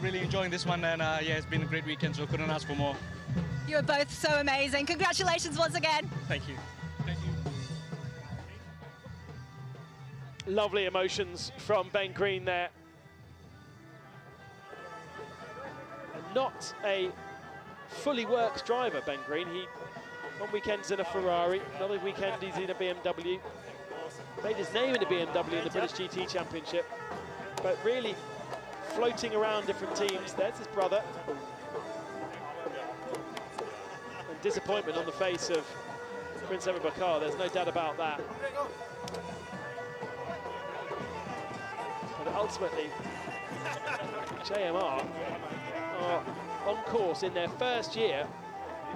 really enjoying this one, and yeah, it's been a great weekend, so couldn't ask for more. You're both so amazing. Congratulations once again. Thank you. Thank you. Lovely emotions from Ben Green there. And not a fully works driver, Ben Green. He, one weekend's in a Ferrari, another weekend he's in a BMW. Made his name in a BMW in the British GT Championship, but really floating around different teams. There's his brother. And disappointment on the face of Prince Emma Bakar, there's no doubt about that. But ultimately, JMR are on course in their first year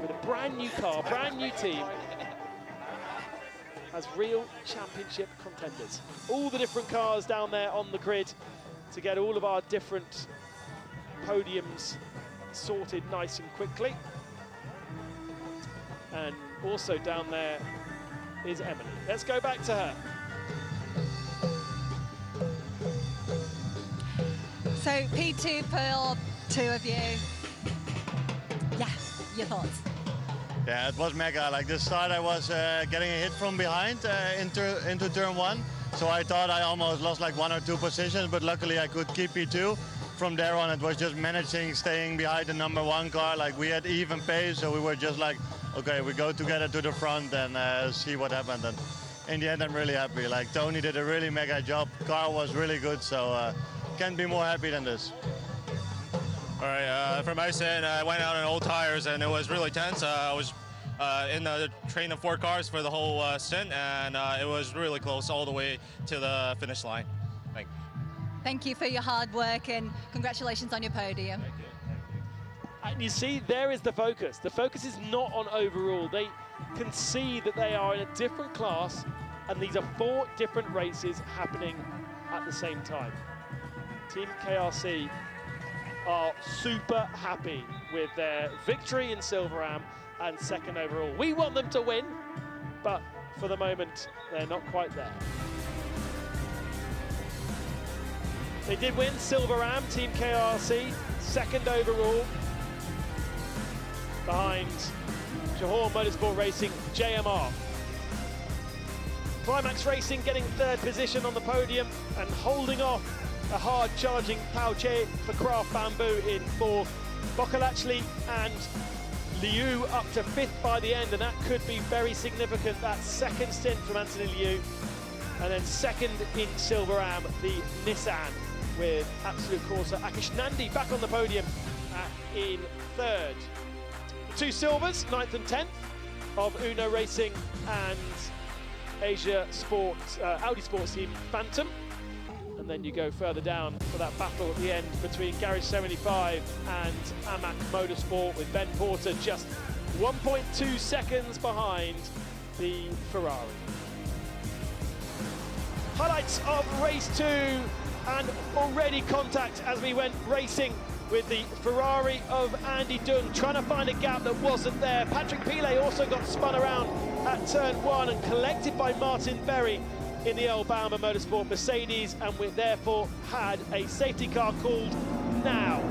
with a brand new car, brand new team, as real championship contenders. All the different cars down there on the grid to get all of our different podiums sorted nice and quickly. And also down there is Emily. Let's go back to her. So P2 for 2 of you. Yeah, your thoughts? Yeah, it was mega. Like the start, I was getting a hit from behind into turn 1. So I thought I almost lost like 1 or 2 positions, but luckily I could keep P2. From there on, it was just managing, staying behind the number 1 car. Like we had even pace, so we were just like, okay, we go together to the front and see what happened. And in the end, I'm really happy. Like Tony did a really mega job. Car was really good, so can't be more happy than this. All right, for my stint, I went out on old tires, and it was really tense. I was in the train of 4 cars for the whole stint, and it was really close all the way to the finish line. Thank you for your hard work and congratulations on your podium. Thank you. And you see, there is the focus. The focus is not on overall. They can see that they are in a different class, and these are 4 different races happening at the same time. Team KRC are super happy with their victory in Silverham and 2nd overall. We want them to win, but for the moment, they're not quite there. They did win Silverham, Team KRC, 2nd overall. behind Johor Motorsport Racing JMR. Climax Racing getting third position on the podium and holding off a hard charging Tao Che for Craft Bamboo in fourth. Bokalachli and Liu up to fifth by the end, and that could be very significant. That second stint from Anthony Liu. And then second in Silveram, the Nissan, with Absolute Corsa Akish Nandi back on the podium in third. The two silvers, 9th and 10th, of Uno Racing and Asia Sports, Audi Sports Team Phantom. And then you go further down for that battle at the end between Garage 75 and Amac Motorsport, with Ben Porter just 1.2 seconds behind the Ferrari. Highlights of race 2, and already contact as we went racing with the Ferrari of Andy Dunn, trying to find a gap that wasn't there. Patrick Pilet also got spun around at turn 1 and collected by Martin Berry in the Alabama Motorsport Mercedes, and we therefore had a safety car called now.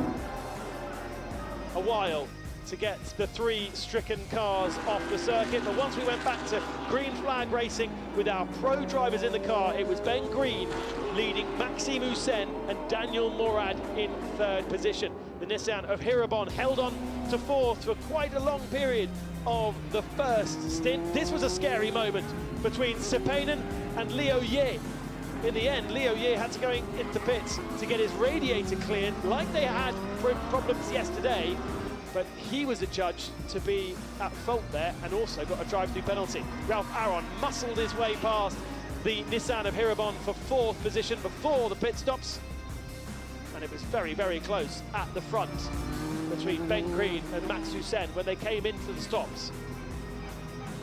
A while to get the 3 stricken cars off the circuit, but once we went back to green flag racing with our pro drivers in the car, it was Ben Green leading Maxime Hussein and Daniel Morad in third position. The Nissan of Hirabon held on to fourth for quite a long period of the first stint. This was a scary moment between Sepanen and Leo Ye. In the end, Leo Ye had to go into pits to get his radiator cleared, like they had problems yesterday, but he was adjudged to be at fault there and also got a drive-through penalty. Ralph Aron muscled his way past the Nissan of Hirabon for fourth position before the pit stops, and it was very, very close at the front between Ben Green and Max Hussein when they came into the stops.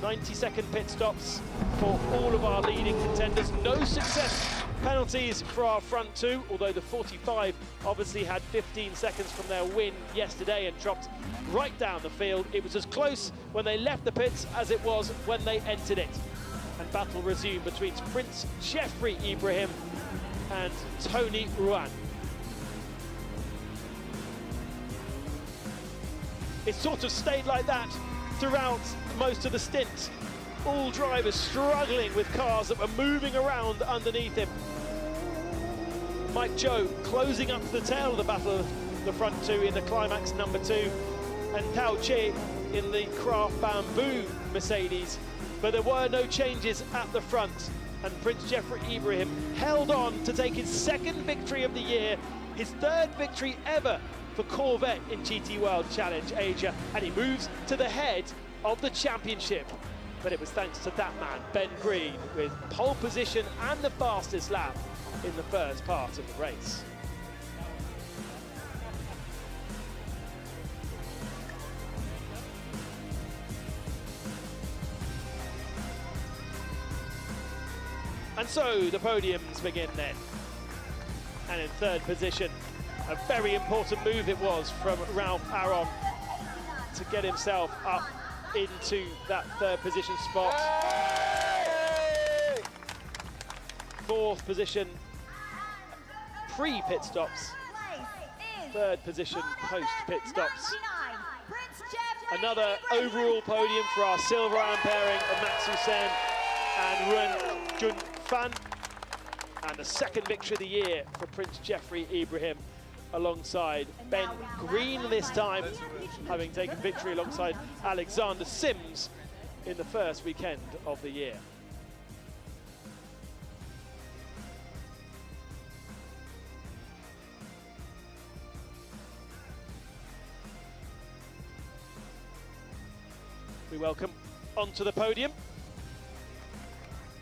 90-second pit stops for all of our leading contenders. No success penalties for our front 2, although the 45 obviously had 15 seconds from their win yesterday and dropped right down the field. It was as close when they left the pits as it was when they entered it. And battle resumed between Prince Jeffrey Ibrahim and Tony Ruan. It sort of stayed like that throughout most of the stint. All drivers struggling with cars that were moving around underneath him. Mike Joe closing up the tail of the battle of the front 2 in the climax number 2, and Tao Che in the Craft Bamboo Mercedes. But there were no changes at the front, and Prince Jeffrey Ibrahim held on to take his second victory of the year, his third victory ever for Corvette in GT World Challenge Asia, and he moves to the head of the championship. But it was thanks to that man, Ben Green, with pole position and the fastest lap in the first part of the race. And so the podiums begin then. And in third position, a very important move it was from Ralph Aron to get himself up into that third position spot. Hey! Fourth position pre-pit stops. Third position post-pit stops. Another overall podium for our Silveram pairing of Max Hussein and Ruan Jun Fan. And the second victory of the year for Prince Jeffrey Ibrahim, alongside Ben Green this time, having taken victory alongside Alexander Sims in the first weekend of the year. We welcome onto the podium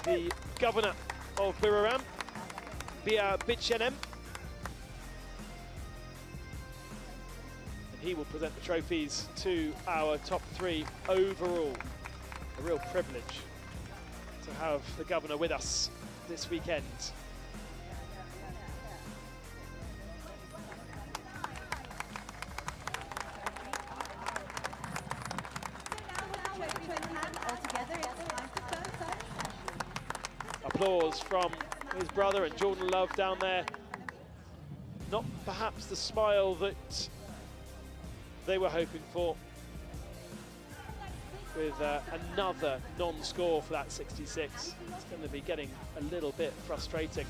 the governor of Buriram, Bia Bitchenem. He will present the trophies to our top 3 overall. A real privilege to have the governor with us this weekend. Applause from his brother and Jordan Love down there. Not perhaps the smile that they were hoping for, with another non-score for that 66. It's going to be getting a little bit frustrating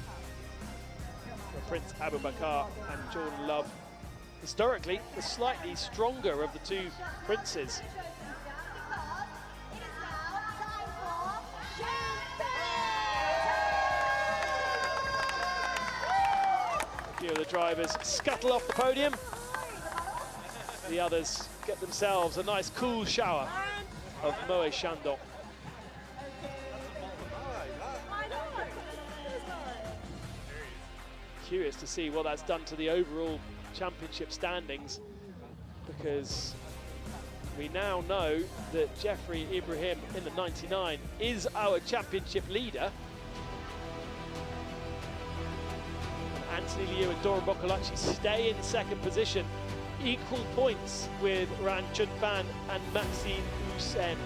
for Prince Abubakar and Jordan Love. Historically, the slightly stronger of the two princes. A few of the drivers scuttle off the podium. The others get themselves a nice cool shower of Moe Shandong. Curious to see what that's done to the overall championship standings, because we now know that Jeffrey Ibrahim in the 99 is our championship leader. Anthony Liu and Doran Bokolachi stay in second position, equal points with Ran Chunfan and Maxine Hussein.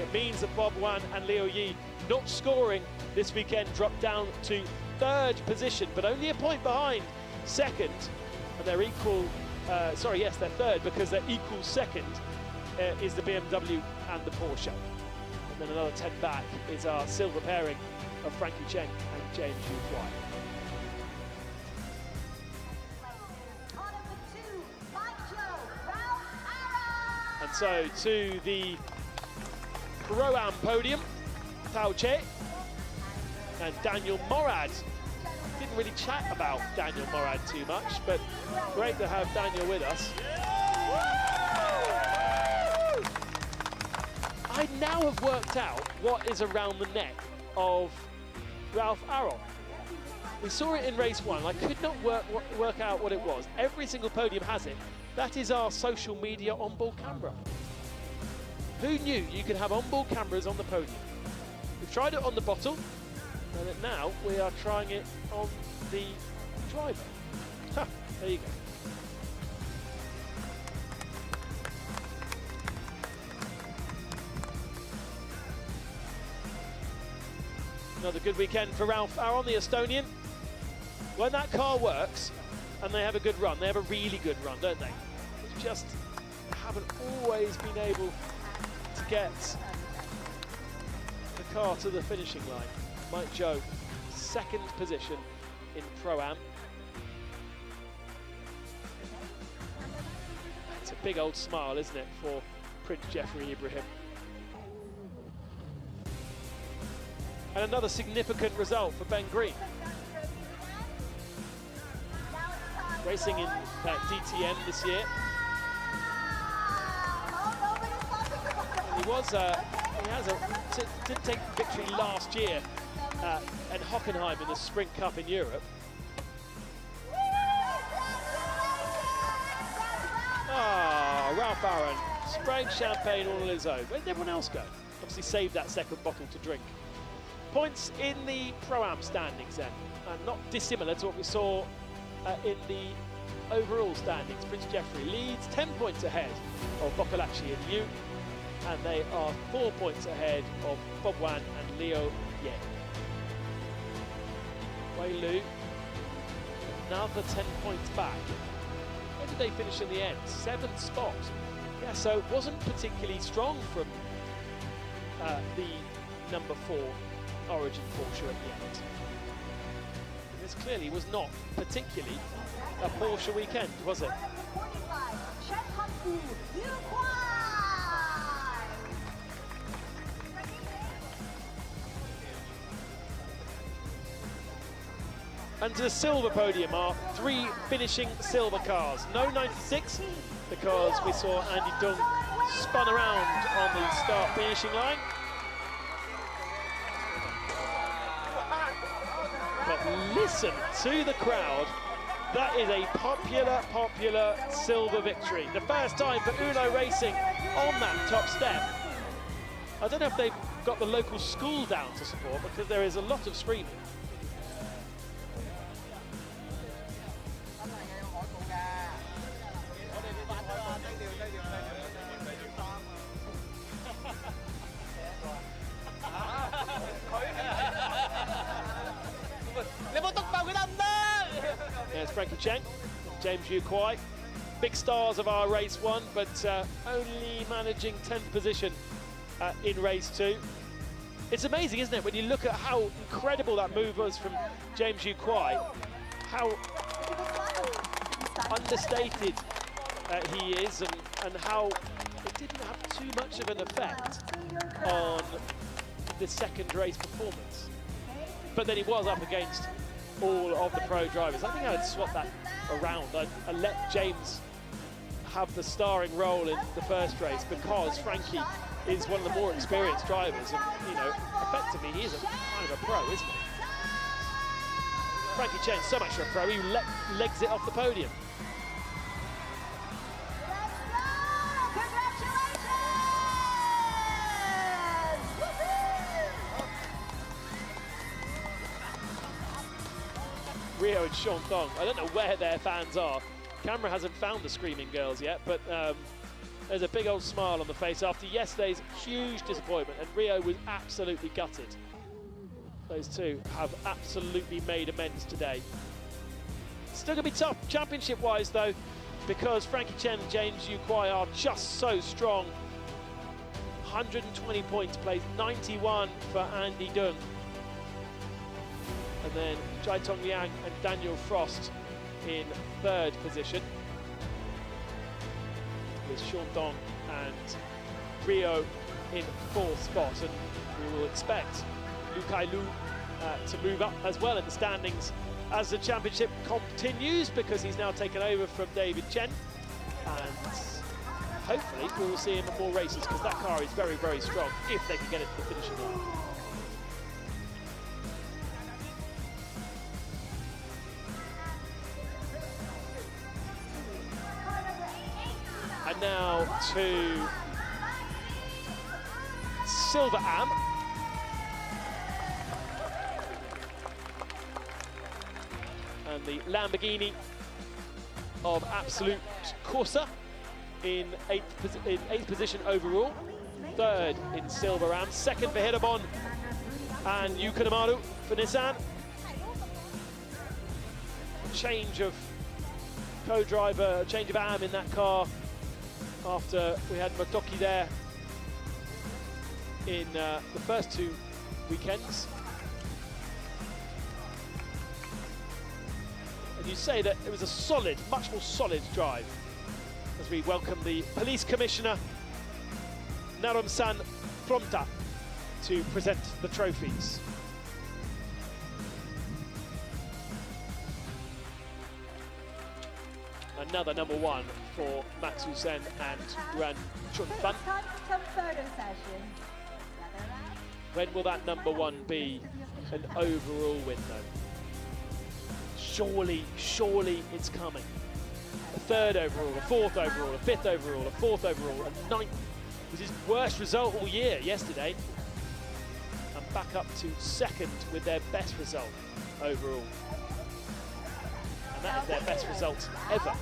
It means that Bob Wan and Liu Yi, not scoring this weekend, drop down to third position, but only a point behind second, and they're equal, they're third because they're equal second is the BMW and the Porsche. And then another 10 back is our silver pairing of Frankie Chang and James Yu Kwai. And so to the Pro-Am podium, Tao Che and Daniel Morad. Didn't really chat about Daniel Morad too much, but great to have Daniel with us. I now have worked out what is around the neck of Ralph Aron. We saw it in race one. I could not work out what it was. Every single podium has it. That is our social media onboard camera. Who knew you could have onboard cameras on the podium? We've tried it on the bottle, and now we are trying it on the driver. Ha, there you go. Another good weekend for Ralph Aron, the Estonian. When that car works and they have a good run, they have a really good run, don't they? They just haven't always been able to get the car to the finishing line. Mike Joe, second position in Pro-Am. It's a big old smile, isn't it, for Prince Jeffrey Ibrahim. And another significant result for Ben Green. Racing in DTM this year. He did take victory last year at Hockenheim in the Sprint Cup in Europe. Ralph Aron spraying champagne all on his own. Where did everyone else go? Obviously saved that second bottle to drink. Points in the Pro-Am standings then, not dissimilar to what we saw in the overall standings. Prince Jeffrey leads 10 points ahead of Bokolachi and Liu, and they are 4 points ahead of Bob Wan and Leo Yen. Wei Lu, another 10 points back. Where did they finish in the end? 7th spot. Yeah, so it wasn't particularly strong from the number 4 Origin Porsche at the end. This clearly was not particularly a Porsche weekend, was it? And to the silver podium are 3 finishing silver cars. No 96, because we saw Andy Dung spun around on the start finishing line. But listen to the crowd. That is a popular silver victory. The first time for Uno Racing on that top step. I don't know if they've got the local school down to support, because there is a lot of screaming. There's Frankie Chang, James Yu Kwai, big stars of our race one, but only managing 10th position in race 2. It's amazing, isn't it, when you look at how incredible that move was from James Yu Kwai, how understated he is, and how it didn't have too much of an effect on the second race performance. But then he was up against all of the pro drivers. I think I'd swap that around. I'd let James have the starring role in the first race, because Frankie is one of the more experienced drivers, and effectively he is a kind of a pro, isn't he? Frankie Chang, so much for a pro, he legs it off the podium. Rio and Sean Thong, I don't know where their fans are. Camera hasn't found the Screaming Girls yet, but there's a big old smile on the face after yesterday's huge disappointment, and Rio was absolutely gutted. Those two have absolutely made amends today. Still going to be tough championship-wise, though, because Frankie Chen and James Yu Kwai are just so strong. 120 points, plays 91 for Andy Dung. And then Jai Tong Liang and Daniel Frost in third position, with Sean Dong and Rio in fourth spot. And we will expect Lu Kai Lu to move up as well in the standings as the championship continues, because he's now taken over from David Chen, and hopefully we will see him in more races, because that car is very, very strong if they can get it to the finishing line. And now to Silver Am. And the Lamborghini of Absolute Corsa in eighth position overall. Third in Silver Am. Second for Hirabon and Yukanamaru for Nissan. Change of co-driver, change of Am in that car, after we had Motoki there in the first two weekends. And you say that it was a solid, much more solid drive, as we welcome the Police Commissioner, Naram-san Fromta, to present the trophies. Another number one for Matsu Sen and Ran Chunban. When will that number one be an overall win, though? Surely it's coming. A third overall, a fourth overall, a fifth overall, a fourth overall, a ninth. It was his worst result all year yesterday. And back up to second with their best result overall. And that is their best result ever.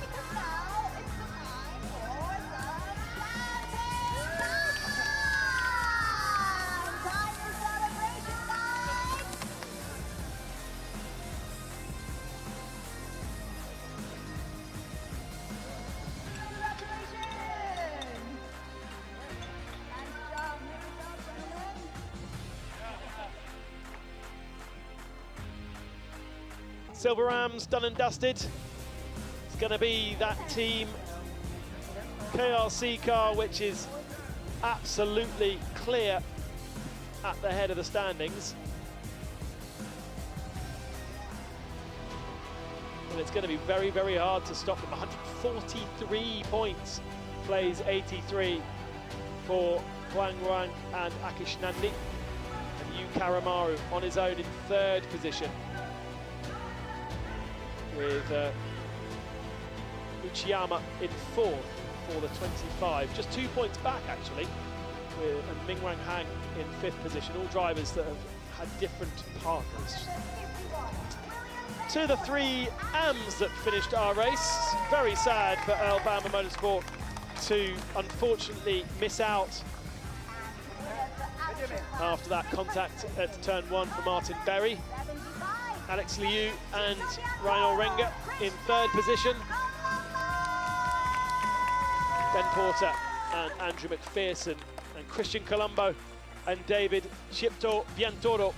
Silver Rams done and dusted. It's going to be that team KRC car, which is absolutely clear at the head of the standings. And it's going to be very, very hard to stop them. 143 points, plays 83 for Huang Ruang and Akish Nandi. And Yu Karamaru on his own in third position, with Uchiyama in fourth for the 25. Just 2 points back, actually, and Ming Wang Hang in fifth position. All drivers that have had different partners. To the three AMs that finished our race. Very sad for Alabama Motorsport to unfortunately miss out after that contact at turn one for Martin Berry. Alex Liu and Ryan Orenga in third position. Ben Porter and Andrew McPherson and Christian Colombo and David Chipto Biantoro.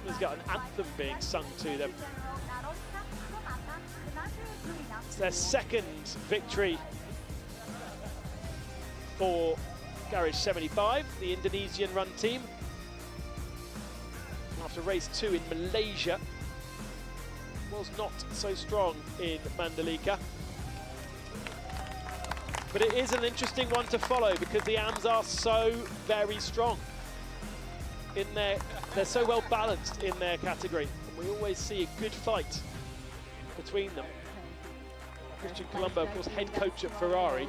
He's got an anthem being sung to them. It's their second victory for Garage 75, the Indonesian run team. After race 2 in Malaysia, was not so strong in Mandalika. But it is an interesting one to follow because the AMs are so very strong. They're so well balanced in their category. We always see a good fight between them. Christian Colombo, of course, head coach at Ferrari,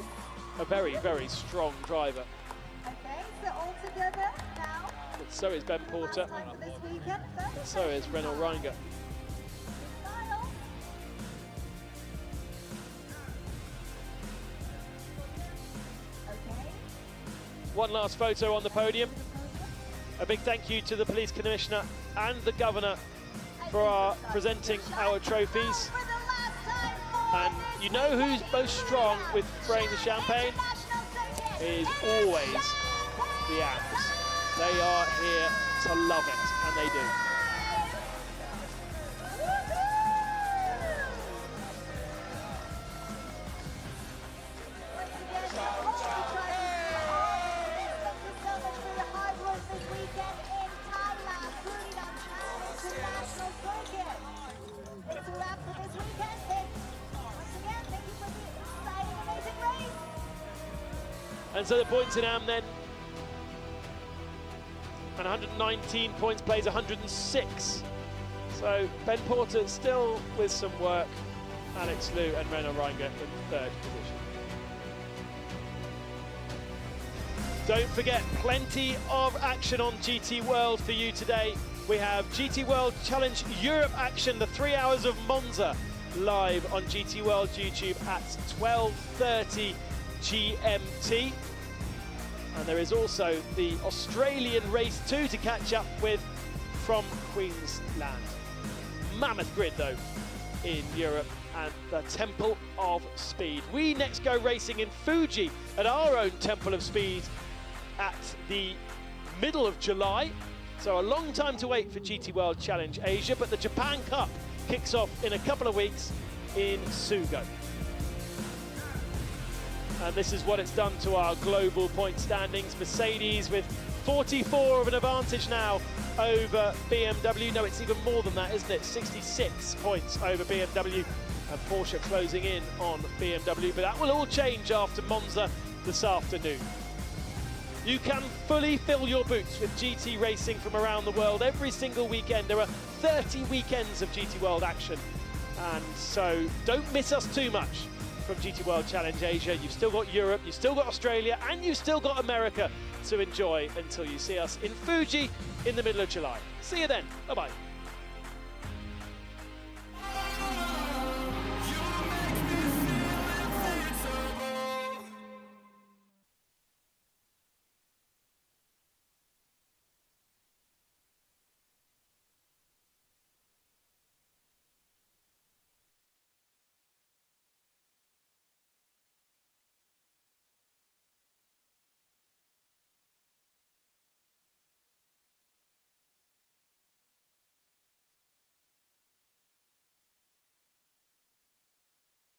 a very, very strong driver. Okay, so all together now. But so is Ben Porter, and so is Renault Reinger. One last photo on the podium. A big thank you to the police commissioner and the governor for presenting our trophies. And you know who's most strong with spraying the champagne? Is always the AMs. They are here to love it, and they do. And so the points in AM then, and 119 points, plays 106. So Ben Porter still with some work, Alex Liu and Renault Reinger in third position. Don't forget, plenty of action on GT World for you today. We have GT World Challenge Europe action, the 3 hours of Monza, live on GT World YouTube at 12:30 GMT. And there is also the Australian race 2 to catch up with from Queensland. Mammoth grid though in Europe and the Temple of Speed. We next go racing in Fuji at our own Temple of Speed at the middle of July. So a long time to wait for GT World Challenge Asia, but the Japan Cup kicks off in a couple of weeks in Sugo. And this is what it's done to our global point standings. Mercedes with 44 of an advantage now over BMW. No, it's even more than that, isn't it? 66 points over BMW, and Porsche closing in on BMW. But that will all change after Monza this afternoon. You can fully fill your boots with GT racing from around the world every single weekend. There are 30 weekends of GT World action. And so don't miss us too much from GT World Challenge Asia. You've still got Europe, you've still got Australia, and you've still got America to enjoy until you see us in Fuji in the middle of July. See you then. Bye-bye.